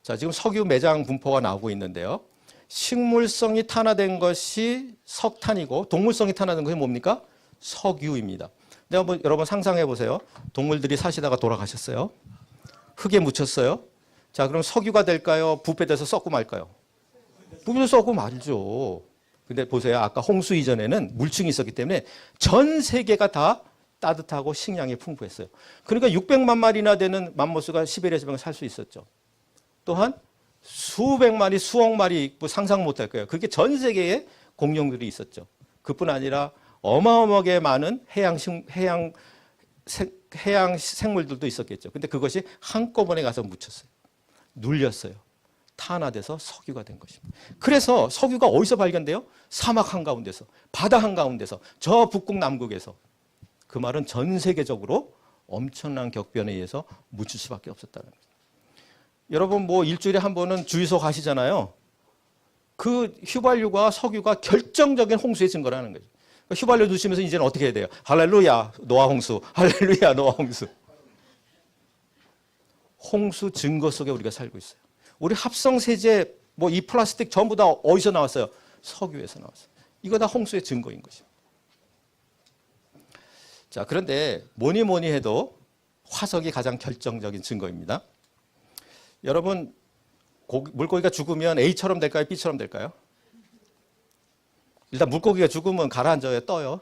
자, 지금 석유 매장 분포가 나오고 있는데요. 식물성이 탄화된 것이 석탄이고 동물성이 탄화된 것이 뭡니까? 석유입니다. 근데 한번 여러분 상상해 보세요. 동물들이 사시다가 돌아가셨어요. 흙에 묻혔어요. 자, 그럼 석유가 될까요? 부패돼서 썩고 말까요? 부패돼서 썩고 말죠. 근데 보세요. 아까 홍수 이전에는 물층이 있었기 때문에 전 세계가 다 따뜻하고 식량이 풍부했어요. 그러니까 600만 마리나 되는 맘모스가 시베리아 지방에 살 수 있었죠. 또한 수백 마리, 수억 마리 뭐 상상 못할 거예요. 그렇게 전 세계에 공룡들이 있었죠. 그뿐 아니라 어마어마하게 많은 해양 생물들도 있었겠죠. 근데 그것이 한꺼번에 가서 묻혔어요. 눌렸어요. 탄화돼서 석유가 된 것입니다. 그래서 석유가 어디서 발견돼요? 사막 한가운데서, 바다 한가운데서, 저 북극 남극에서. 그 말은 전 세계적으로 엄청난 격변에 의해서 묻힐 수밖에 없었다는 거죠. 여러분 뭐 일주일에 한 번은 주유소 가시잖아요. 그 휘발유와 석유가 결정적인 홍수의 증거라는 거죠. 그러니까 휘발유 드시면서 이제는 어떻게 해야 돼요? 할렐루야 노아 홍수, 할렐루야 노아 홍수. 홍수 증거 속에 우리가 살고 있어요. 우리 합성 세제 뭐 이 플라스틱 전부 다 어디서 나왔어요? 석유에서 나왔어요. 이거 다 홍수의 증거인 것입니다. 자, 그런데 뭐니 해도 화석이 가장 결정적인 증거입니다. 여러분 물고기가 죽으면 A처럼 될까요? B처럼 될까요? 일단 물고기가 죽으면 가라앉아요? 떠요?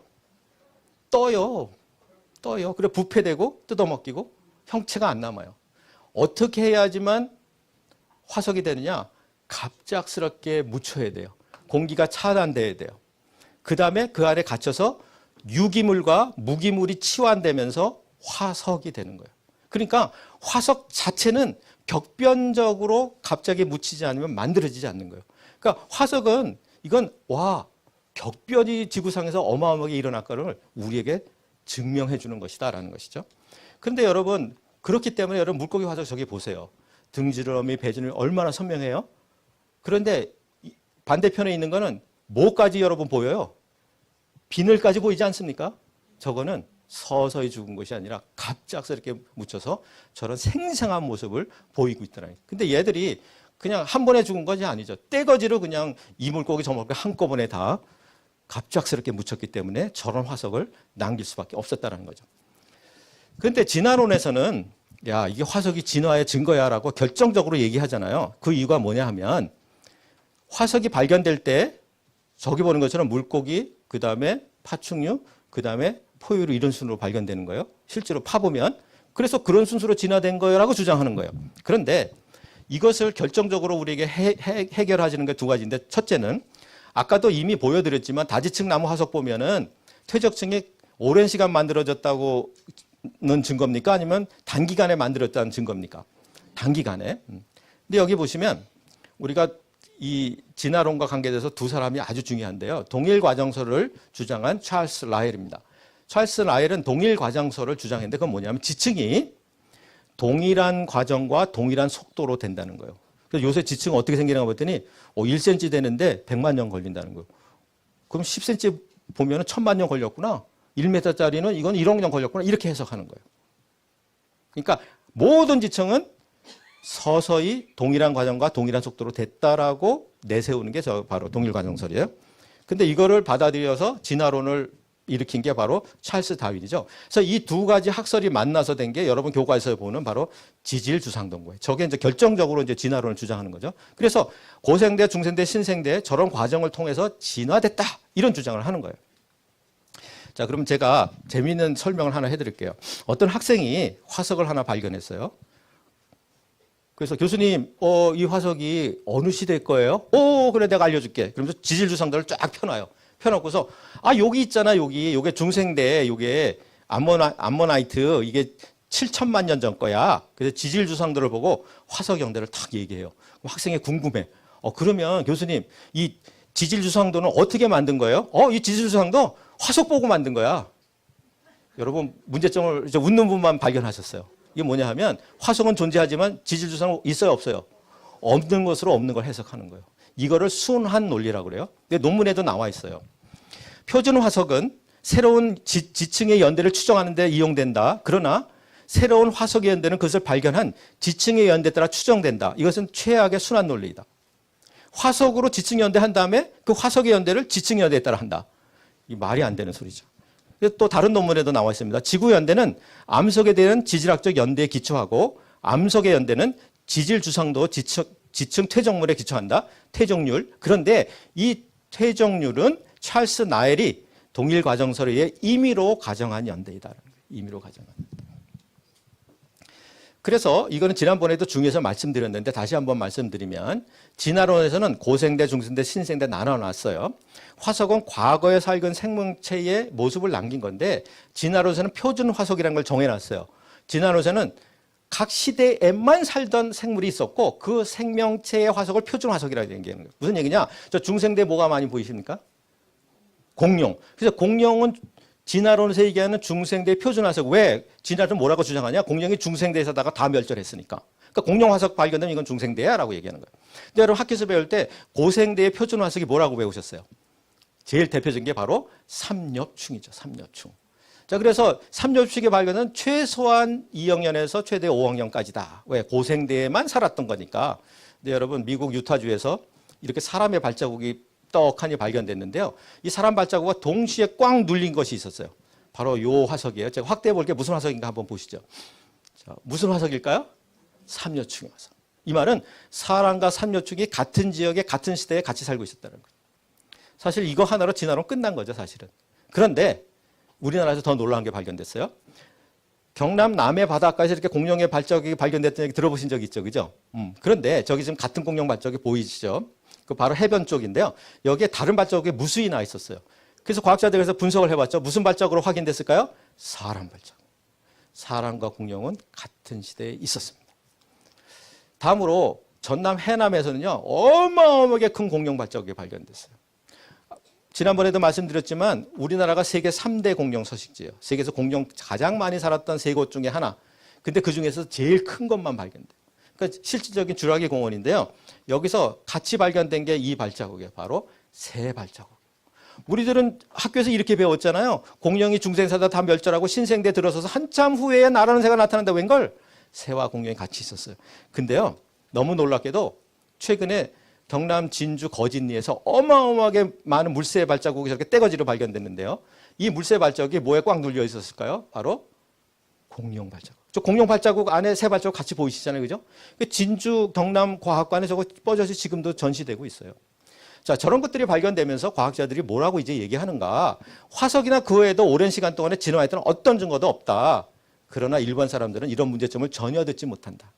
떠요. 그래 부패되고 뜯어먹히고 형체가 안 남아요. 어떻게 해야지만 화석이 되느냐? 갑작스럽게 묻혀야 돼요. 공기가 차단돼야 돼요. 그 다음에 그 아래 갇혀서 유기물과 무기물이 치환되면서 화석이 되는 거예요. 그러니까 화석 자체는 격변적으로 갑자기 묻히지 않으면 만들어지지 않는 거예요. 그러니까 화석은 이건 격변이 지구상에서 어마어마하게 일어날 거를 우리에게 증명해 주는 것이다라는 것이죠. 그런데 여러분 그렇기 때문에 여러분 물고기 화석 저기 보세요. 등지름이 배지름이 얼마나 선명해요. 그런데 반대편에 있는 거는 뭐까지 여러분 보여요? 비늘까지 보이지 않습니까? 저거는 서서히 죽은 것이 아니라 갑작스럽게 묻혀서 저런 생생한 모습을 보이고 있더라고요. 근데 얘들이 그냥 한 번에 죽은 것이 아니죠. 떼거지로 그냥 이 물고기 저 물고기 한꺼번에 다 갑작스럽게 묻혔기 때문에 저런 화석을 남길 수밖에 없었다는 거죠. 그런데 진화론에서는 야, 이게 화석이 진화의 증거야라고 결정적으로 얘기하잖아요. 그 이유가 뭐냐 하면 화석이 발견될 때 저기 보는 것처럼 물고기, 그 다음에 파충류, 그 다음에 포유류 이런 순으로 발견되는 거예요. 실제로 파보면. 그래서 그런 순서로 진화된 거라고 주장하는 거예요. 그런데 이것을 결정적으로 우리에게 해결하시는 게 두 가지인데, 첫째는 아까도 이미 보여드렸지만 다지층 나무 화석 보면은 퇴적층이 오랜 시간 만들어졌다고는 증거입니까? 아니면 단기간에 만들었다는 증거입니까? 단기간에. 근데 여기 보시면 우리가 이 진화론과 관계돼서 두 사람이 아주 중요한데요. 동일 과정설을 주장한 찰스 라헬입니다. 찰스 라헬은 동일 과정설을 주장했는데 그건 뭐냐면 지층이 동일한 과정과 동일한 속도로 된다는 거예요. 그래서 요새 지층은 어떻게 생기는가 봤더니 1cm 되는데 100만 년 걸린다는 거예요. 그럼 10cm 보면 1000만 년 걸렸구나. 1m짜리는 이건 1억 년 걸렸구나. 이렇게 해석하는 거예요. 그러니까 모든 지층은 서서히 동일한 과정과 동일한 속도로 됐다라고 내세우는 게 바로 동일 과정설이에요. 근데 이거를 받아들여서 진화론을 일으킨 게 바로 찰스 다윈이죠. 그래서 이 두 가지 학설이 만나서 된 게 여러분 교과에서 보는 바로 지질 주상동거예요. 저게 이제 결정적으로 이제 진화론을 주장하는 거죠. 그래서 고생대, 중생대, 신생대 저런 과정을 통해서 진화됐다 이런 주장을 하는 거예요. 자, 그럼 제가 재미있는 설명을 하나 해드릴게요. 어떤 학생이 화석을 하나 발견했어요. 그래서 교수님, 이 화석이 어느 시대일 거예요? 그래 내가 알려줄게. 그러면서 지질 주상들을 쫙 펴놔요. 펴놓고서 여기 있잖아 요게 중생대 요게 암모나이트 이게 7천만 년 전 거야. 그래서 지질 주상들을 보고 화석 연대를 탁 얘기해요. 학생이 궁금해. 그러면 교수님 이 지질 주상도는 어떻게 만든 거예요? 이 지질 주상도 화석 보고 만든 거야. 여러분 문제점을 이제 웃는 분만 발견하셨어요. 이게 뭐냐 하면 화석은 존재하지만 지질 주상은 있어요 없어요? 없는 것으로 없는 걸 해석하는 거예요. 이거를 순환 논리라고 그래요. 근데 논문에도 나와 있어요. 표준 화석은 새로운 지층의 연대를 추정하는 데 이용된다. 그러나 새로운 화석의 연대는 그것을 발견한 지층의 연대에 따라 추정된다. 이것은 최악의 순환 논리이다. 화석으로 지층 연대한 다음에 그 화석의 연대를 지층 연대에 따라 한다. 이 말이 안 되는 소리죠. 또 다른 논문에도 나와 있습니다. 지구 연대는 암석에 대한 지질학적 연대에 기초하고 암석의 연대는 지질 주상도 지층 퇴적물에 기초한다. 퇴적률. 그런데 이 퇴적률은 찰스 나엘이 동일 과정설에 의해 임의로 가정한 연대이다. 임의로 가정한. 그래서 이거는 지난번에도 중에서 말씀드렸는데 다시 한번 말씀드리면 진화론에서는 고생대, 중생대, 신생대 나눠놨어요. 화석은 과거에 살던 생명체의 모습을 남긴 건데 진화론에서는 표준 화석이라는 걸 정해놨어요. 진화론에서는 각 시대에만 살던 생물이 있었고 그 생명체의 화석을 표준 화석이라고 얘기하는 거예요. 무슨 얘기냐? 저 중생대 뭐가 많이 보이십니까? 공룡. 그래서 공룡은 진화론에서 얘기하는 중생대의 표준 화석. 왜? 진화론 뭐라고 주장하냐? 공룡이 중생대에 사다가 다 멸절했으니까. 그러니까 공룡 화석 발견되면 이건 중생대야 라고 얘기하는 거예요. 근데 여러분 학교에서 배울 때 고생대의 표준 화석이 뭐라고 배우셨어요? 제일 대표적인 게 바로 삼엽충이죠. 삼엽충. 자, 그래서 삼엽충의 발견은 최소한 2학년에서 최대 5학년까지다. 왜? 고생대에만 살았던 거니까. 근데 여러분 미국 유타주에서 이렇게 사람의 발자국이 떡하니 발견됐는데요. 이 사람 발자국과 동시에 꽉 눌린 것이 있었어요. 바로 요 화석이에요. 제가 확대해 볼게 무슨 화석인가 한번 보시죠. 자, 무슨 화석일까요? 삼엽충의 화석. 이 말은 사람과 삼엽충이 같은 지역에 같은 시대에 같이 살고 있었다는 거예요. 사실 이거 하나로 진화론 끝난 거죠, 사실은. 그런데 우리나라에서 더 놀라운 게 발견됐어요. 경남 남해 바닷가에서 이렇게 공룡의 발자국이 발견됐다는 얘기 들어보신 적 있죠, 그죠? 그런데 저기 지금 같은 공룡 발자국이 보이시죠? 그 바로 해변 쪽인데요. 여기에 다른 발자국이 무수히 나 있었어요. 그래서 과학자들이 그래서 분석을 해봤죠. 무슨 발자국으로 확인됐을까요? 사람 발자국. 사람과 공룡은 같은 시대에 있었습니다. 다음으로 전남 해남에서는요. 어마어마하게 큰 공룡 발자국이 발견됐어요. 지난번에도 말씀드렸지만 우리나라가 세계 3대 공룡 서식지예요. 세계에서 공룡 가장 많이 살았던 세 곳 중에 하나. 근데 그중에서 제일 큰 것만 발견돼요. 그러니까 실질적인 주라기 공원인데요. 여기서 같이 발견된 게 이 발자국이에요. 바로 새 발자국. 우리들은 학교에서 이렇게 배웠잖아요. 공룡이 중생사다 다 멸절하고 신생대 들어서서 한참 후에 나라는 새가 나타난다. 웬걸? 새와 공룡이 같이 있었어요. 근데요. 너무 놀랍게도 최근에 경남 진주 거진리에서 어마어마하게 많은 물새 발자국이 저렇게 떼거지로 발견됐는데요. 이 물새 발자국이 뭐에 꽉 눌려 있었을까요? 바로 공룡 발자국. 저 공룡 발자국 안에 새 발자국 같이 보이시잖아요. 그죠? 진주 경남과학관에 저거 뻗어서 지금도 전시되고 있어요. 자, 저런 것들이 발견되면서 과학자들이 뭐라고 이제 얘기하는가. 화석이나 그 외에도 오랜 시간 동안에 진화했던 어떤 증거도 없다. 그러나 일반 사람들은 이런 문제점을 전혀 듣지 못한다.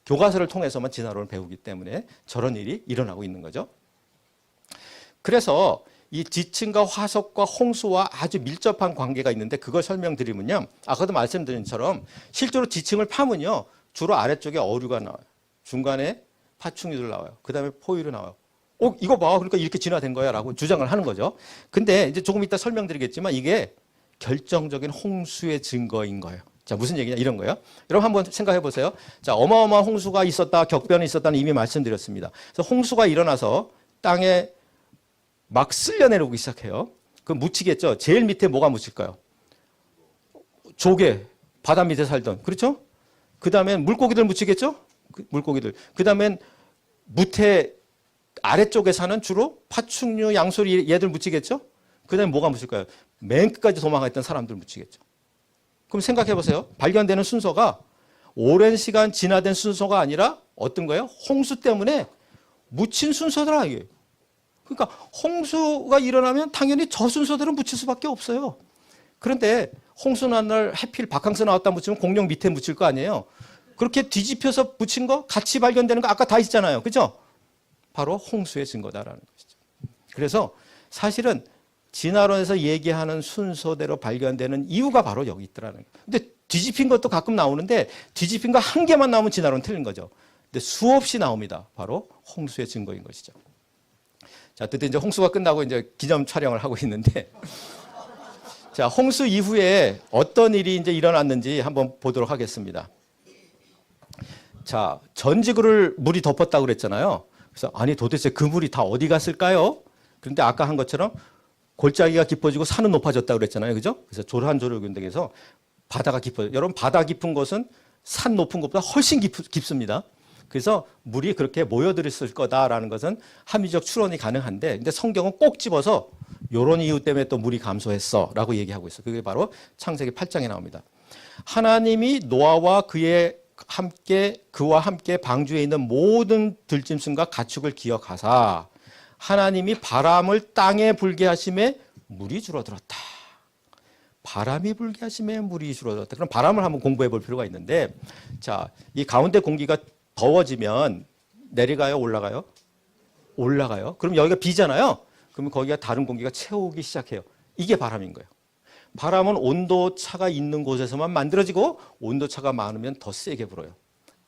교과서를 통해서만 진화론을 배우기 때문에 저런 일이 일어나고 있는 거죠. 그래서 이 지층과 화석과 홍수와 아주 밀접한 관계가 있는데 그걸 설명드리면요. 아까도 말씀드린 것처럼 실제로 지층을 파면요. 주로 아래쪽에 어류가 나와요. 중간에 파충류들 나와요. 그 다음에 포유류 나와요. 이거 봐. 그러니까 이렇게 진화된 거야 라고 주장을 하는 거죠. 근데 이제 조금 이따 설명드리겠지만 이게 결정적인 홍수의 증거인 거예요. 자, 무슨 얘기냐 이런 거예요. 여러분 한번 생각해 보세요. 자, 어마어마한 홍수가 있었다. 격변이 있었다는 이미 말씀드렸습니다. 그래서 홍수가 일어나서 땅에 막 쓸려내려오기 시작해요. 그럼 묻히겠죠. 제일 밑에 뭐가 묻힐까요? 조개, 바다 밑에 살던. 그렇죠? 그 다음엔 물고기들 묻히겠죠? 물고기들. 그 다음엔 무태 아래쪽에 사는 주로 파충류, 양소리 얘들 묻히겠죠? 그 다음에 뭐가 묻힐까요? 맨 끝까지 도망갔던 사람들 묻히겠죠. 그럼 생각해 보세요. 발견되는 순서가 오랜 시간 진화된 순서가 아니라 어떤 거예요? 홍수 때문에 묻힌 순서더라 이게. 그러니까 홍수가 일어나면 당연히 저 순서대로 묻힐 수밖에 없어요. 그런데 홍수 난 날 해필 바캉스 나왔다 묻히면 공룡 밑에 묻힐 거 아니에요. 그렇게 뒤집혀서 묻힌 거 같이 발견되는 거 아까 다 있잖아요. 그죠? 바로 홍수의 증거다라는 것이죠. 그래서 사실은 진화론에서 얘기하는 순서대로 발견되는 이유가 바로 여기 있더라는 거예요. 근데 뒤집힌 것도 가끔 나오는데 뒤집힌 거 한 개만 나오면 진화론 틀린 거죠. 근데 수없이 나옵니다. 바로 홍수의 증거인 것이죠. 자, 드디어 이제 홍수가 끝나고 이제 기념 촬영을 하고 있는데 자, 홍수 이후에 어떤 일이 이제 일어났는지 한번 보도록 하겠습니다. 자, 전 지구를 물이 덮었다고 그랬잖아요. 그래서 아니 도대체 그 물이 다 어디 갔을까요? 그런데 아까 한 것처럼 골짜기가 깊어지고 산은 높아졌다고 그랬잖아요. 그죠? 그래서 조란조력운동에서 바다가 깊어요. 여러분 바다 깊은 곳은 산 높은 것보다 훨씬 깊습니다. 그래서 물이 그렇게 모여들었을 거다라는 것은 합리적 추론이 가능한데 근데 성경은 꼭 집어서 이런 이유 때문에 또 물이 감소했어 라고 얘기하고 있어요. 그게 바로 창세기 8장에 나옵니다. 하나님이 노아와 그와 함께 방주에 있는 모든 들짐승과 가축을 기억하사 하나님이 바람을 땅에 불게 하심에 물이 줄어들었다. 바람이 불게 하심에 물이 줄어들었다. 그럼 바람을 한번 공부해 볼 필요가 있는데 자, 이 가운데 공기가 더워지면 내려가요? 올라가요? 올라가요. 그럼 여기가 비잖아요. 그러면 거기가 다른 공기가 채우기 시작해요. 이게 바람인 거예요. 바람은 온도차가 있는 곳에서만 만들어지고 온도차가 많으면 더 세게 불어요.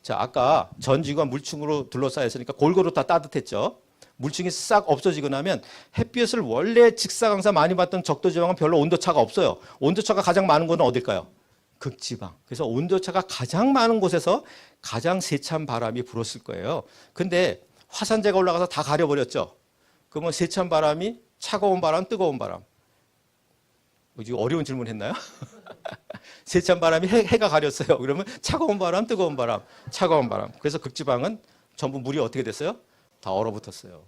자, 아까 전 지구가 물층으로 둘러싸여 있으니까 골고루 다 따뜻했죠. 물층이 싹 없어지고 나면 햇빛을 원래 직사광선 많이 받던 적도지방은 별로 온도차가 없어요. 온도차가 가장 많은 곳은 어딜까요? 극지방. 그래서 온도차가 가장 많은 곳에서 가장 세찬 바람이 불었을 거예요. 근데 화산재가 올라가서 다 가려버렸죠. 그러면 세찬 바람이 차가운 바람, 뜨거운 바람. 지금 어려운 질문 했나요? 세찬 바람이 해가 가렸어요. 그러면 차가운 바람, 뜨거운 바람, 차가운 바람. 그래서 극지방은 전부 물이 어떻게 됐어요? 다 얼어붙었어요.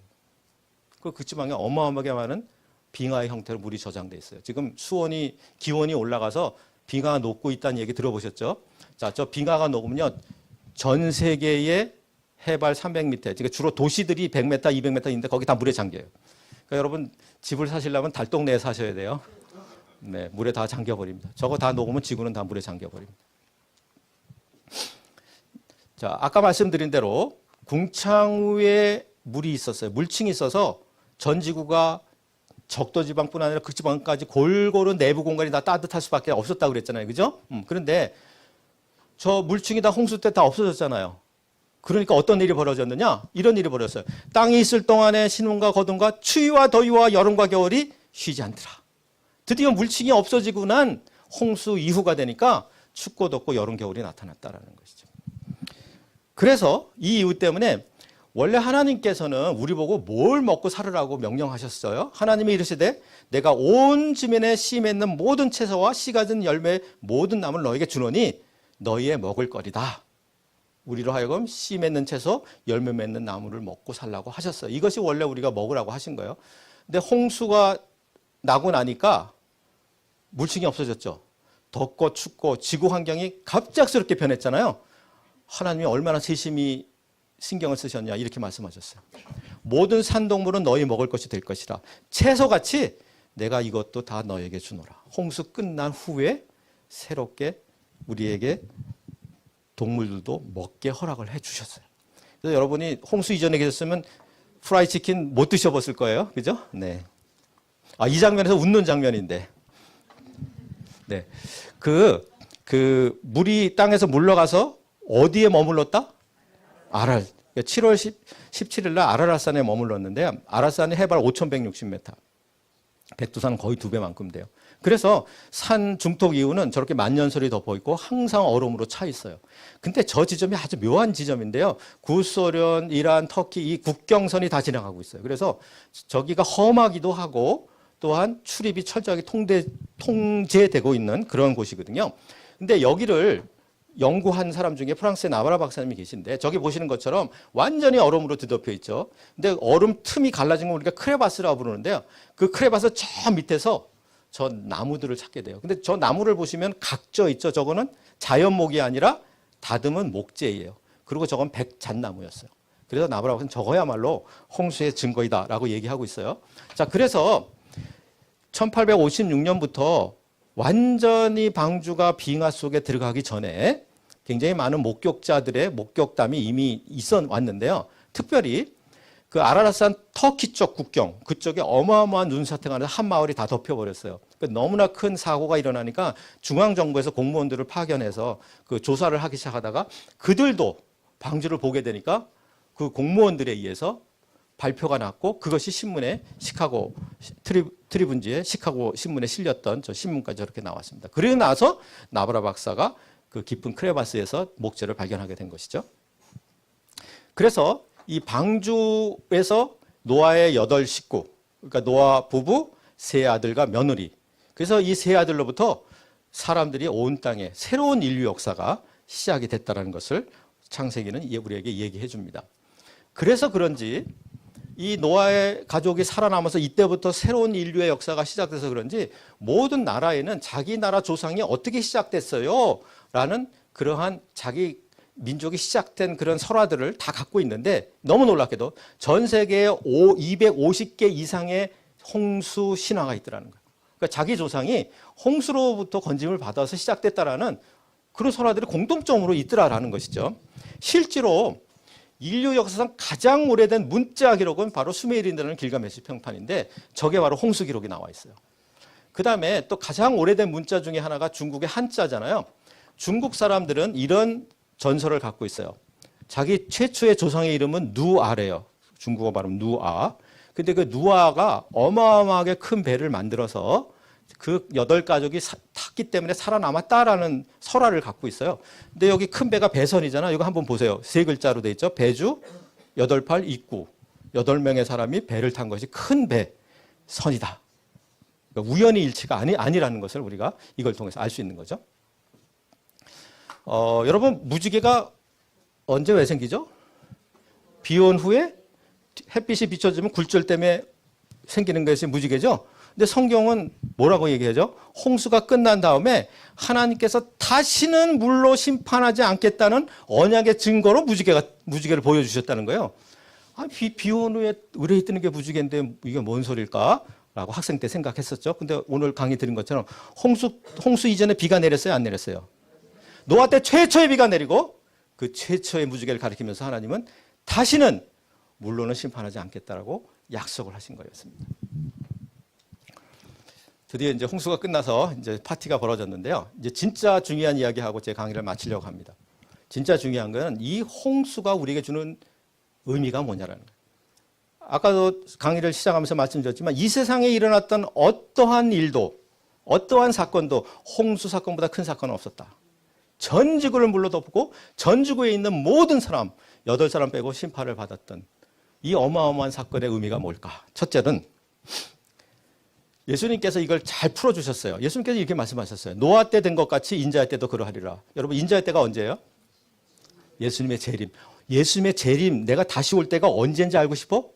그 극지방에 어마어마하게 많은 빙하의 형태로 물이 저장돼 있어요. 지금 기온이 올라가서 빙하가 녹고 있다는 얘기 들어보셨죠? 자, 저 빙하가 녹으면요. 전 세계의 해발 300m, 그러니까 주로 도시들이 100m, 200m 있는데 거기 다 물에 잠겨요. 그러니까 여러분 집을 사시려면 달동 내에 사셔야 돼요. 네, 물에 다 잠겨버립니다. 저거 다 녹으면 지구는 다 물에 잠겨버립니다. 자, 아까 말씀드린 대로 궁창우에 물이 있었어요. 물층이 있어서 전 지구가 적도지방뿐 아니라 극지방까지 골고루 내부 공간이 다 따뜻할 수밖에 없었다고 그랬잖아요. 그죠? 그런데 저 물층이 다 홍수 때 다 없어졌잖아요. 그러니까 어떤 일이 벌어졌느냐? 이런 일이 벌어졌어요. 땅이 있을 동안에 신음과 거둠과 추위와 더위와 여름과 겨울이 쉬지 않더라. 드디어 물층이 없어지고 난 홍수 이후가 되니까 춥고 덥고 여름 겨울이 나타났다라는 것이죠. 그래서 이 이유 때문에 원래 하나님께서는 우리 보고 뭘 먹고 살으라고 명령하셨어요. 하나님이 이르시되 내가 온 지면에 씨 맺는 모든 채소와 씨 가진 열매 모든 나무를 너에게 주노니 너희의 먹을 거리다. 우리로 하여금 씨 맺는 채소, 열매 맺는 나무를 먹고 살라고 하셨어요. 이것이 원래 우리가 먹으라고 하신 거예요. 근데 홍수가 나고 나니까 물층이 없어졌죠. 덥고 춥고 지구 환경이 갑작스럽게 변했잖아요. 하나님이 얼마나 세심히 신경을 쓰셨냐 이렇게 말씀하셨어요. 모든 산동물은 너희 먹을 것이 될 것이라. 채소같이 내가 이것도 다 너에게 주노라. 홍수 끝난 후에 새롭게 우리에게 동물들도 먹게 허락을 해 주셨어요. 그래서 여러분이 홍수 이전에 계셨으면 프라이 치킨 못 드셔봤을 거예요. 그죠? 네. 이 장면에서 웃는 장면인데. 네. 그 물이 땅에서 물러가서 어디에 머물렀다? 아랄. 7월 17일 날 아라랏산에 머물렀는데요. 아라랏산이 해발 5,160m. 백두산은 거의 2배만큼 돼요. 그래서 산 중턱 이후는 저렇게 만년설이 덮어 있고 항상 얼음으로 차 있어요. 근데 저 지점이 아주 묘한 지점인데요. 구소련, 이란, 터키 이 국경선이 다 지나가고 있어요. 그래서 저기가 험하기도 하고 또한 출입이 철저하게 통제되고 있는 그런 곳이거든요. 근데 여기를 연구한 사람 중에 프랑스의 나바라 박사님이 계신데 저기 보시는 것처럼 완전히 얼음으로 뒤덮여 있죠. 근데 얼음 틈이 갈라진 걸 우리가 크레바스라고 부르는데요. 그 크레바스 저 밑에서 저 나무들을 찾게 돼요. 근데 저 나무를 보시면 각져 있죠. 저거는 자연목이 아니라 다듬은 목재예요. 그리고 저건 백잣나무였어요. 그래서 나바라 박사는 저거야말로 홍수의 증거이다라고 얘기하고 있어요. 자, 그래서 1856년부터 완전히 방주가 빙하 속에 들어가기 전에 굉장히 많은 목격자들의 목격담이 이미 있어 왔는데요. 특별히 그 아라랏산 터키 쪽 국경 그쪽에 어마어마한 눈사태가 나서 한 마을이 다 덮여버렸어요. 그러니까 너무나 큰 사고가 일어나니까 중앙정부에서 공무원들을 파견해서 그 조사를 하기 시작하다가 그들도 방주를 보게 되니까 그 공무원들에 의해서 발표가 났고 그것이 신문에 시카고 트리뷴지에 시카고 신문에 실렸던 저 신문까지 저렇게 나왔습니다. 그러고 나서 나바라 박사가 그 깊은 크레바스에서 목재를 발견하게 된 것이죠. 그래서 이 방주에서 노아의 8식구, 그러니까 노아 부부, 3아들과 며느리. 그래서 이 3아들로부터 사람들이 온 땅에 새로운 인류 역사가 시작이 됐다는 것을 창세기는 우리에게 얘기해 줍니다. 그래서 그런지 이 노아의 가족이 살아남아서 이때부터 새로운 인류의 역사가 시작돼서 그런지 모든 나라에는 자기 나라 조상이 어떻게 시작됐어요? 라는 그러한 자기 민족이 시작된 그런 설화들을 다 갖고 있는데 너무 놀랍게도 전 세계에 250개 이상의 홍수 신화가 있더라는 거예요. 그러니까 자기 조상이 홍수로부터 건짐을 받아서 시작됐다라는 그런 설화들이 공통점으로 있더라라는 것이죠. 실제로 인류 역사상 가장 오래된 문자 기록은 바로 수메르인이라는 길가메시 평판인데 저게 바로 홍수 기록이 나와 있어요. 그 다음에 또 가장 오래된 문자 중에 하나가 중국의 한자잖아요. 중국 사람들은 이런 전설을 갖고 있어요. 자기 최초의 조상의 이름은 누아래요. 중국어 발음 누아. 근데 그 누아가 어마어마하게 큰 배를 만들어서 그 8가족이 탔기 때문에 살아남았다라는 설화를 갖고 있어요. 근데 여기 큰 배가 배선이잖아. 이거 한번 보세요. 3글자로 돼 있죠. 배주, 8팔, 입구. 8명의 사람이 배를 탄 것이 큰 배선이다. 그러니까 우연히 일치가 아니라는 것을 우리가 이걸 통해서 알 수 있는 거죠. 여러분 무지개가 언제 왜 생기죠? 비 온 후에 햇빛이 비춰지면 굴절 때문에 생기는 것이 무지개죠. 근데 성경은 뭐라고 얘기하죠? 홍수가 끝난 다음에 하나님께서 다시는 물로 심판하지 않겠다는 언약의 증거로 무지개를 보여주셨다는 거예요. 비 온 후에 의뢰 뜨는 게 무지개인데 이게 뭔 소릴까? 라고 학생 때 생각했었죠. 근데 오늘 강의 들은 것처럼 홍수 이전에 비가 내렸어요? 안 내렸어요? 노아 때 최초의 비가 내리고 그 최초의 무지개를 가리키면서 하나님은 다시는 물로는 심판하지 않겠다라고 약속을 하신 거였습니다. 드디어 이제 홍수가 끝나서 이제 파티가 벌어졌는데요. 이제 진짜 중요한 이야기하고 제 강의를 마치려고 합니다. 진짜 중요한 건 이 홍수가 우리에게 주는 의미가 뭐냐라는 거예요. 아까도 강의를 시작하면서 말씀드렸지만 이 세상에 일어났던 어떠한 일도 어떠한 사건도 홍수 사건보다 큰 사건은 없었다. 전 지구를 물로 덮고 전 지구에 있는 모든 사람 8사람 빼고 심판을 받았던 이 어마어마한 사건의 의미가 뭘까? 첫째는 예수님께서 이걸 잘 풀어주셨어요. 예수님께서 이렇게 말씀하셨어요. 노아 때 된 것 같이 인자의 때도 그러하리라. 여러분 인자의 때가 언제예요? 예수님의 재림. 예수님의 재림 내가 다시 올 때가 언제인지 알고 싶어?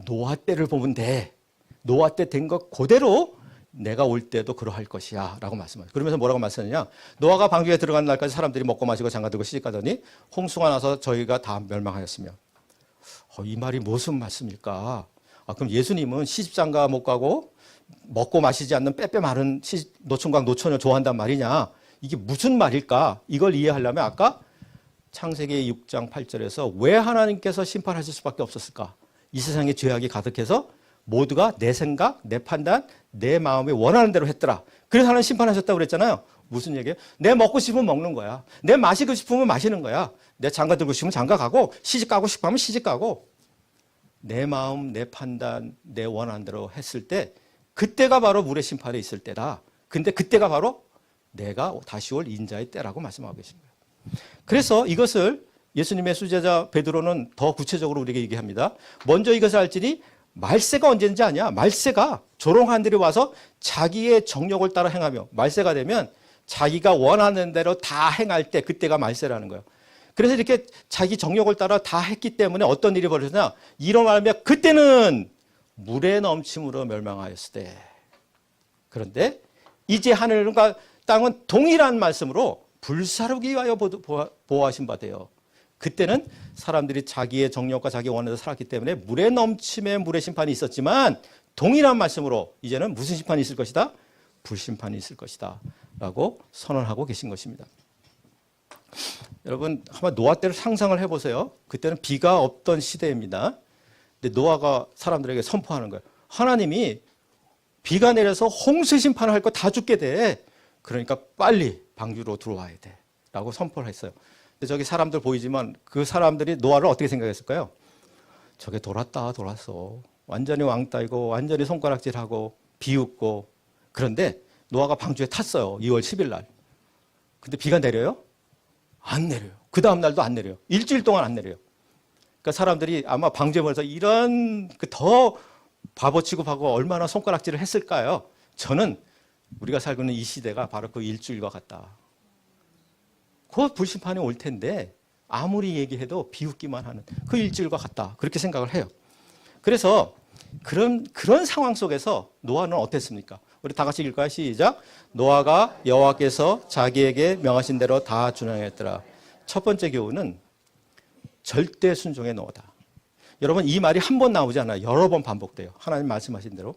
노아 때를 보면 돼. 노아 때 된 것 그대로 내가 올 때도 그러할 것이야 라고 말씀하세요. 그러면서 뭐라고 말씀하느냐. 노아가 방주에 들어가는 날까지 사람들이 먹고 마시고 장가들고 시집가더니 홍수가 나서 저희가 다 멸망하였으며. 이 말이 무슨 말씀일까? 그럼 예수님은 시집장가 못 가고 먹고 마시지 않는 빼빼 마른 노총각 노처녀 좋아한단 말이냐. 이게 무슨 말일까? 이걸 이해하려면 아까 창세기 6장 8절에서 왜 하나님께서 심판하실 수밖에 없었을까? 이 세상에 죄악이 가득해서 모두가 내 생각, 내 판단, 내 마음이 원하는 대로 했더라. 그래서 하나님 심판하셨다고 그랬잖아요. 무슨 얘기예요? 내 먹고 싶으면 먹는 거야. 내 마시고 싶으면 마시는 거야. 내 장가 들고 싶으면 장가 가고 시집 가고 싶으면 시집 가고 내 마음, 내 판단, 내 원하는 대로 했을 때 그때가 바로 물의 심판에 있을 때다. 근데 그때가 바로 내가 다시 올 인자의 때라고 말씀하고 계신 거예요. 그래서 이것을 예수님의 수제자 베드로는 더 구체적으로 우리에게 얘기합니다. 먼저 이것을 알지니 말세가 언제인지 아냐? 말세가 조롱한들이 와서 자기의 정욕을 따라 행하며 말세가 되면 자기가 원하는 대로 다 행할 때 그때가 말세라는 거예요. 그래서 이렇게 자기 정욕을 따라 다 했기 때문에 어떤 일이 벌어지냐? 이로 말하면 그때는 물에 넘침으로 멸망하였을 때. 그런데 이제 하늘과 땅은 동일한 말씀으로 불사르기 위하여 보호하신 바 돼요. 그때는 사람들이 자기의 정욕과 자기 원에서 살았기 때문에 물에 넘침에 물의 심판이 있었지만 동일한 말씀으로 이제는 무슨 심판이 있을 것이다? 불심판이 있을 것이다 라고 선언하고 계신 것입니다. 여러분 한번 노아 때를 상상을 해보세요. 그때는 비가 없던 시대입니다. 근데 노아가 사람들에게 선포하는 거예요. 하나님이 비가 내려서 홍수 심판을 할 거 다 죽게 돼. 그러니까 빨리 방주로 들어와야 돼 라고 선포를 했어요. 근데 저기 사람들 보이지만 그 사람들이 노아를 어떻게 생각했을까요? 저게 돌았어. 완전히 왕따이고 완전히 손가락질하고 비웃고. 그런데 노아가 방주에 탔어요. 2월 10일 날. 근데 비가 내려요? 안 내려요. 그 다음 날도 안 내려요. 일주일 동안 안 내려요. 그러니까 사람들이 아마 방주에 모여서 이런 더 바보치고 바보 얼마나 손가락질을 했을까요? 저는 우리가 살고 있는 이 시대가 바로 그 일주일과 같다. 곧 불심판이 올 텐데 아무리 얘기해도 비웃기만 하는 그 일주일과 같다. 그렇게 생각을 해요. 그래서 그런 상황 속에서 노아는 어땠습니까? 우리 다 같이 읽을까요? 시작. 노아가 여호와께서 자기에게 명하신 대로 다 준행했더라. 첫 번째 교훈은 절대 순종의 노아다. 여러분 이 말이 한 번 나오지 않아요. 여러 번 반복돼요. 하나님 말씀하신 대로.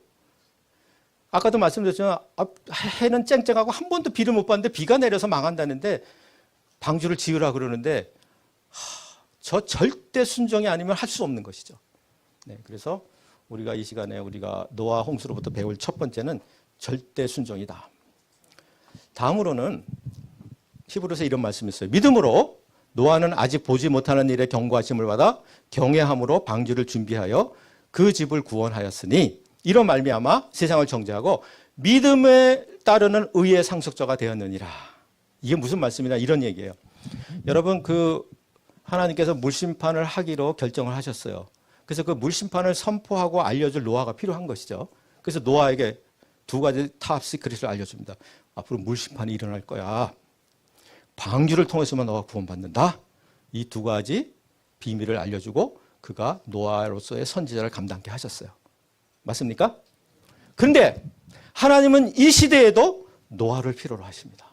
아까도 말씀드렸지만 해는 쨍쨍하고 한 번도 비를 못 봤는데 비가 내려서 망한다는데 방주를 지으라 그러는데 저 절대 순종이 아니면 할 수 없는 것이죠. 네, 그래서 우리가 이 시간에 우리가 노아 홍수로부터 배울 첫 번째는 절대 순종이다. 다음으로는 히브리서에 이런 말씀이 있어요. 믿음으로 노아는 아직 보지 못하는 일에 경고하심을 받아 경외함으로 방주를 준비하여 그 집을 구원하였으니 이런 말미암아 세상을 정죄하고 믿음에 따르는 의의 상속자가 되었느니라. 이게 무슨 말씀이냐 이런 얘기예요. 여러분 하나님께서 물심판을 하기로 결정을 하셨어요. 그래서 그 물심판을 선포하고 알려줄 노아가 필요한 것이죠. 그래서 노아에게 두 가지 탑 시크릿을 알려줍니다. 앞으로 물심판이 일어날 거야. 방주를 통해서만 너가 구원받는다. 이 두 가지 비밀을 알려주고 그가 노아로서의 선지자를 감당케 하셨어요. 맞습니까? 그런데 하나님은 이 시대에도 노아를 필요로 하십니다.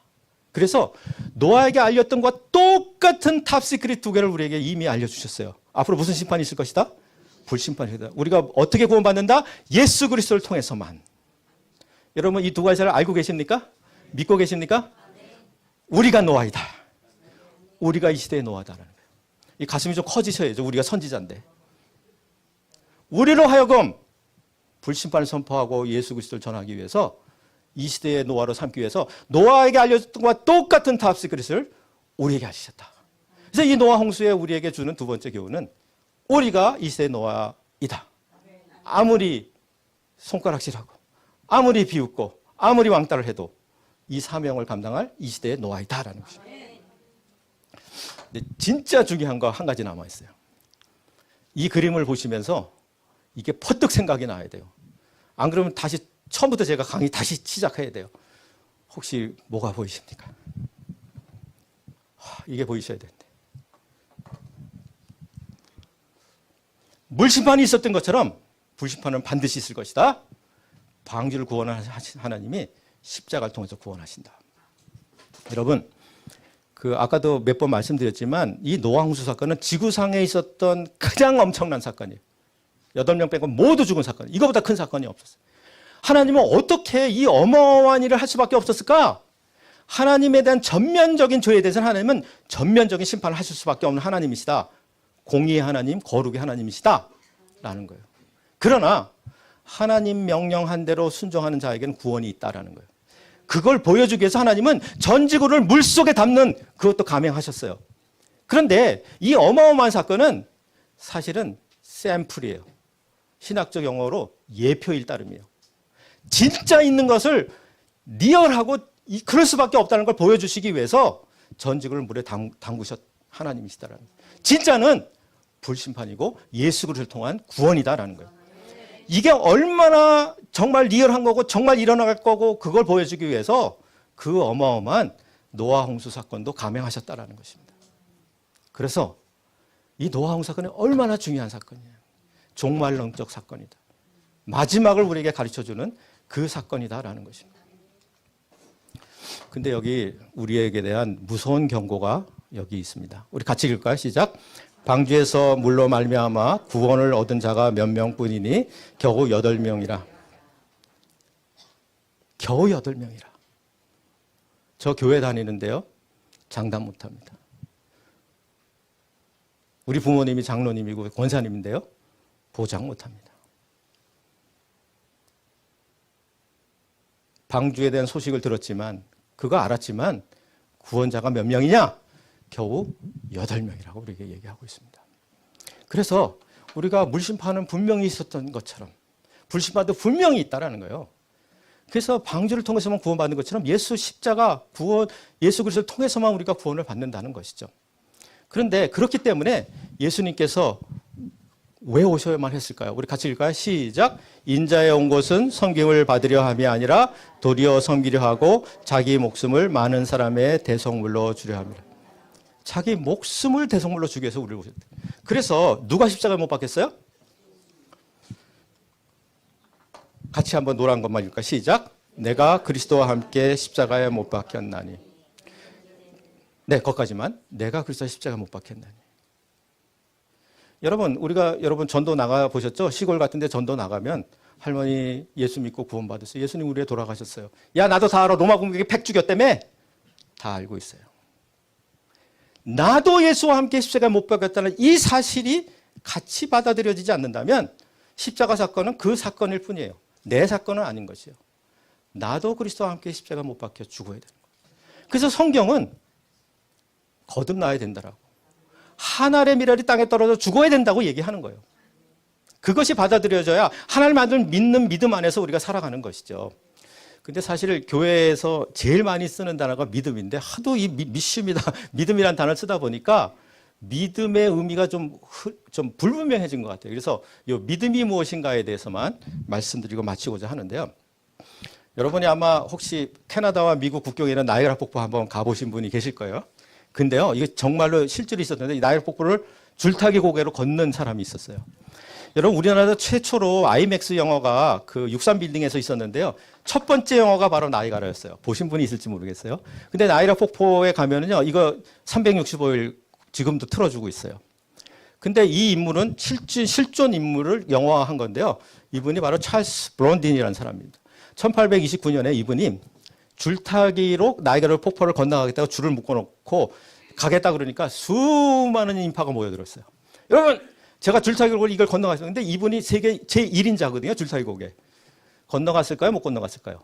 그래서 노아에게 알렸던 것과 똑같은 탑시크릿 두 개를 우리에게 이미 알려주셨어요. 앞으로 무슨 심판이 있을 것이다? 불심판이다. 우리가 어떻게 구원받는다? 예수 그리스도를 통해서만. 여러분 이 두 가지를 알고 계십니까? 믿고 계십니까? 우리가 노아이다. 우리가 이 시대의 노아다라는 거예요. 이 가슴이 좀 커지셔야죠. 우리가 선지자인데. 우리로 하여금 불심판을 선포하고 예수 그리스도를 전하기 위해서 이 시대의 노아로 삼기 위해서 노아에게 알려줬던 것과 똑같은 탑시크릿을 우리에게 알리셨다. 그래서 이 노아 홍수에 우리에게 주는 두 번째 교훈은 우리가 이 시대의 노아이다. 아무리 손가락질하고 아무리 비웃고 아무리 왕따를 해도 이 사명을 감당할 이 시대의 노아이다라는 것입니다. 근데 진짜 중요한 거 한 가지 남아있어요. 이 그림을 보시면서 이게 퍼뜩 생각이 나야 돼요. 안 그러면 다시 처음부터 제가 강의 다시 시작해야 돼요. 혹시 뭐가 보이십니까? 이게 보이셔야 되는데. 물심판이 있었던 것처럼 불심판은 반드시 있을 것이다. 방주를 구원하신 하나님이 십자가를 통해서 구원하신다. 여러분, 아까도 몇 번 말씀드렸지만 이 노아 홍수 사건은 지구상에 있었던 가장 엄청난 사건이에요. 8명 빼고 모두 죽은 사건. 이거보다 큰 사건이 없었어요. 하나님은 어떻게 이 어마어마한 일을 할 수밖에 없었을까? 하나님에 대한 전면적인 죄에 대해서는 하나님은 전면적인 심판을 하실 수밖에 없는 하나님이시다. 공의의 하나님, 거룩의 하나님이시다. 라는 거예요. 그러나 하나님 명령한 대로 순종하는 자에게는 구원이 있다라는 거예요. 그걸 보여주기 위해서 하나님은 전 지구를 물속에 담는 그것도 감행하셨어요. 그런데 이 어마어마한 사건은 사실은 샘플이에요. 신학적 용어로 예표일 따름이에요. 진짜 있는 것을 리얼하고 그럴 수밖에 없다는 걸 보여주시기 위해서 전 지구를 물에 담그셨 하나님이시다라는 거예요. 진짜는 불심판이고 예수 그리스도를 통한 구원이다라는 거예요. 이게 얼마나 정말 리얼한 거고 정말 일어날 거고 그걸 보여주기 위해서 그 어마어마한 노아 홍수 사건도 감행하셨다라는 것입니다. 그래서 이 노아 홍수 사건이 얼마나 중요한 사건이에요. 종말론적 사건이다. 마지막을 우리에게 가르쳐주는 그 사건이다라는 것입니다. 근데 여기 우리에게 대한 무서운 경고가 여기 있습니다. 우리 같이 읽을까요? 시작. 방주에서 물로 말미암아 구원을 얻은 자가 몇 명뿐이니 겨우 8명이라. 겨우 8명이라. 저 교회 다니는데요. 장담 못합니다. 우리 부모님이 장로님이고 권사님인데요. 보장 못합니다. 방주에 대한 소식을 들었지만 그거 알았지만 구원자가 몇 명이냐? 겨우 8명이라고 우리에게 얘기하고 있습니다. 그래서 우리가 물심판은 분명히 있었던 것처럼 불심판도 분명히 있다라는 거예요. 그래서 방주를 통해서만 구원받는 것처럼 예수 십자가 구원, 예수 그리스도를 통해서만 우리가 구원을 받는다는 것이죠. 그런데 그렇기 때문에 예수님께서 왜 오셔야만 했을까요? 우리 같이 읽을까요? 시작. 인자에 온 것은 섬김을 받으려 함이 아니라 도리어 섬기려 하고 자기 목숨을 많은 사람의 대속물로 주려 함이라. 자기 목숨을 대속물로 주기 위해서 우리를 오셨다. 그래서 누가 십자가에 못 박혔어요? 같이 한번 노란 것만 읽을까? 시작. 내가 그리스도와 함께 십자가에 못 박혔나니. 네, 거기까지만. 내가 그리스도와 십자가에 못 박혔나니. 여러분 전도 나가 보셨죠? 시골 같은데 전도 나가면 할머니 예수 믿고 구원받았어요. 예수님 우리 애 돌아가셨어요. 야, 나도 다 알아. 로마 공격에 팩 죽였다며? 다 알고 있어요. 나도 예수와 함께 십자가에 못 박혔다는 이 사실이 같이 받아들여지지 않는다면 십자가 사건은 그 사건일 뿐이에요. 내 사건은 아닌 것이에요. 나도 그리스도와 함께 십자가에 못 박혀 죽어야 되는 거예요. 그래서 성경은 거듭나야 된다라고. 한 알의 미랄이 땅에 떨어져 죽어야 된다고 얘기하는 거예요. 그것이 받아들여져야 하나님을 믿는 믿음 안에서 우리가 살아가는 것이죠. 근데 사실 교회에서 제일 많이 쓰는 단어가 믿음인데 하도 이 믿음이다, 믿음이라는 단어를 쓰다 보니까 믿음의 의미가 좀 불분명해진 것 같아요. 그래서 이 믿음이 무엇인가에 대해서만 말씀드리고 마치고자 하는데요. 여러분이 아마 혹시 캐나다와 미국 국경에 있는 나이아가라 폭포 한번 가보신 분이 계실 거예요. 근데요, 이게 정말로 실제로 있었는데 이 나이아가라 폭포를 줄타기 고개로 걷는 사람이 있었어요. 여러분, 우리나라 최초로 아이맥스 영화가 그 63빌딩에서 있었는데요. 첫 번째 영화가 바로 나이아가라였어요. 보신 분이 있을지 모르겠어요. 근데 나이아가라 폭포에 가면은요, 이거 365일 지금도 틀어주고 있어요. 근데 이 인물은 실존 인물을 영화화한 건데요. 이분이 바로 찰스 브론딘이라는 사람입니다. 1829년에 이분이 줄타기로 나이아가라 폭포를 건너가겠다고 줄을 묶어놓고 가겠다 그러니까 수많은 인파가 모여들었어요. 여러분, 제가 줄타기로 이걸 건너갔어요. 근데 이분이 세계 제1인자거든요. 줄타기 고개. 건너갔을까요? 못 건너갔을까요?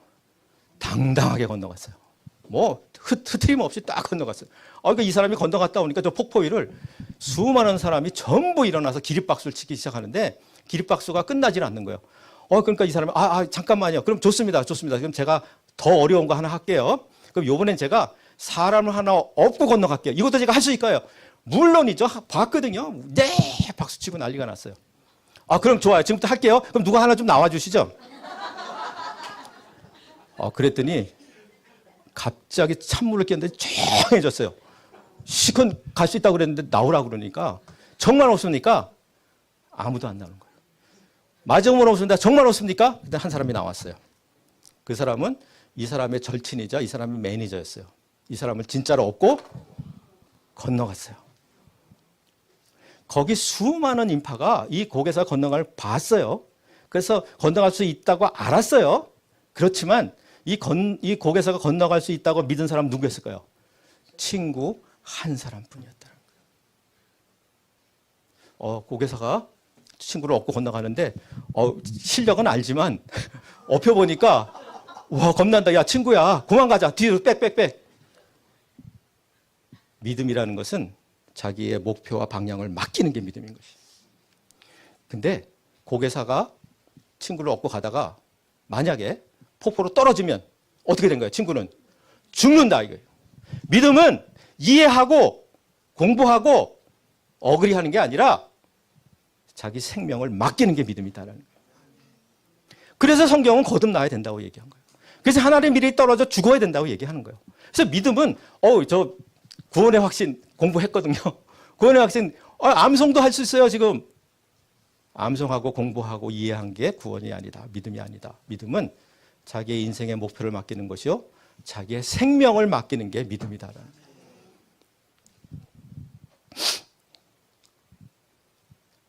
당당하게 건너갔어요. 뭐 흐트림 없이 딱 건너갔어요. 그러니까 이 사람이 건너갔다 오니까 저 폭포 위를 수많은 사람이 전부 일어나서 기립박수를 치기 시작하는데 기립박수가 끝나질 않는 거예요. 그러니까 이 사람이 잠깐만요. 그럼 좋습니다. 그럼 제가 더 어려운 거 하나 할게요. 그럼 요번엔 제가 사람을 하나 업고 건너갈게요. 이것도 제가 할 수 있을까요? 물론이죠. 봤거든요. 네! 박수치고 난리가 났어요. 그럼 좋아요. 지금부터 할게요. 그럼 누가 하나 좀 나와주시죠. 그랬더니 갑자기 찬물을 끼었는데 조용해졌어요. 시컨 갈 수 있다고 그랬는데 나오라고 그러니까 정말 없습니까? 아무도 안 나오는 거예요. 마지막으로 없습니다. 정말 없습니까? 근데 한 사람이 나왔어요. 그 사람은 이 사람의 절친이자 이 사람의 매니저였어요. 이 사람을 진짜로 업고 건너갔어요. 거기 수많은 인파가 이 고개사 건너갈 봤어요. 그래서 건너갈 수 있다고 알았어요. 그렇지만 이 고개사가 건너갈 수 있다고 믿은 사람 누구였을까요? 친구 한 사람뿐이었다는 거예요. 고개사가 친구를 업고 건너가는데 실력은 알지만 엎혀보니까 와 겁난다. 야 친구야 그만 가자. 뒤로 빽빽빽. 믿음이라는 것은 자기의 목표와 방향을 맡기는 게 믿음인 것이에요. 근데 고개사가 친구를 업고 가다가 만약에 폭포로 떨어지면 어떻게 된 거예요? 친구는 죽는다 이거예요. 믿음은 이해하고 공부하고 어그리하는 게 아니라 자기 생명을 맡기는 게 믿음이다라는 거예요. 그래서 성경은 거듭나야 된다고 얘기한 거예요. 그래서 하나님의 미래에 떨어져 죽어야 된다고 얘기하는 거예요. 그래서 믿음은 저 구원의 확신 공부했거든요. 구원의 확신 암송도 할 수 있어요. 지금 암송하고 공부하고 이해한 게 구원이 아니다. 믿음이 아니다. 믿음은 자기의 인생의 목표를 맡기는 것이요. 자기의 생명을 맡기는 게 믿음이다라는 거예요.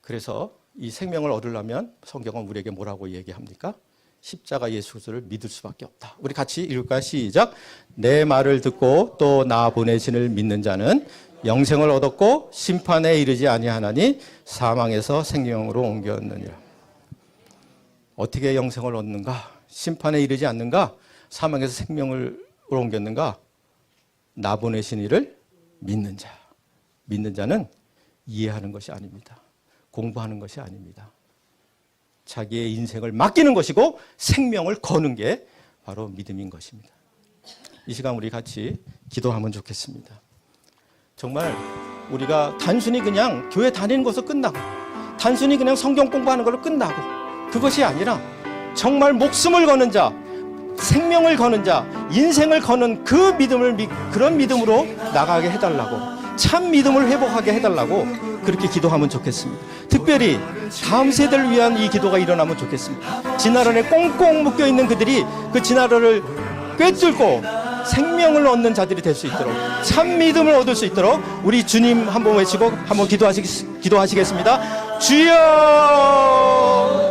그래서 이 생명을 얻으려면 성경은 우리에게 뭐라고 얘기합니까? 십자가 예수 그리스도를 믿을 수밖에 없다. 우리 같이 읽을까요? 시작. 내 말을 듣고 또 나 보내신 이를 믿는 자는 영생을 얻었고 심판에 이르지 아니하나니 사망에서 생명으로 옮겼느니라. 어떻게 영생을 얻는가? 심판에 이르지 않는가? 사망에서 생명으로 옮겼는가? 나 보내신 이를 믿는 자. 믿는 자는 이해하는 것이 아닙니다. 공부하는 것이 아닙니다. 자기의 인생을 맡기는 것이고 생명을 거는 게 바로 믿음인 것입니다. 이 시간 우리 같이 기도하면 좋겠습니다. 정말 우리가 단순히 그냥 교회 다니는 것으로 끝나고 단순히 그냥 성경 공부하는 걸로 끝나고 그것이 아니라 정말 목숨을 거는 자, 생명을 거는 자, 인생을 거는 그 믿음을 그런 믿음으로 나가게 해달라고 참 믿음을 회복하게 해달라고 그렇게 기도하면 좋겠습니다. 특별히 다음 세대를 위한 이 기도가 일어나면 좋겠습니다. 진화론에 꽁꽁 묶여있는 그들이 그 진화론을 꿰뚫고 생명을 얻는 자들이 될 수 있도록 참 믿음을 얻을 수 있도록 우리 주님 한번 외치고 한번 기도하시겠습니다. 주여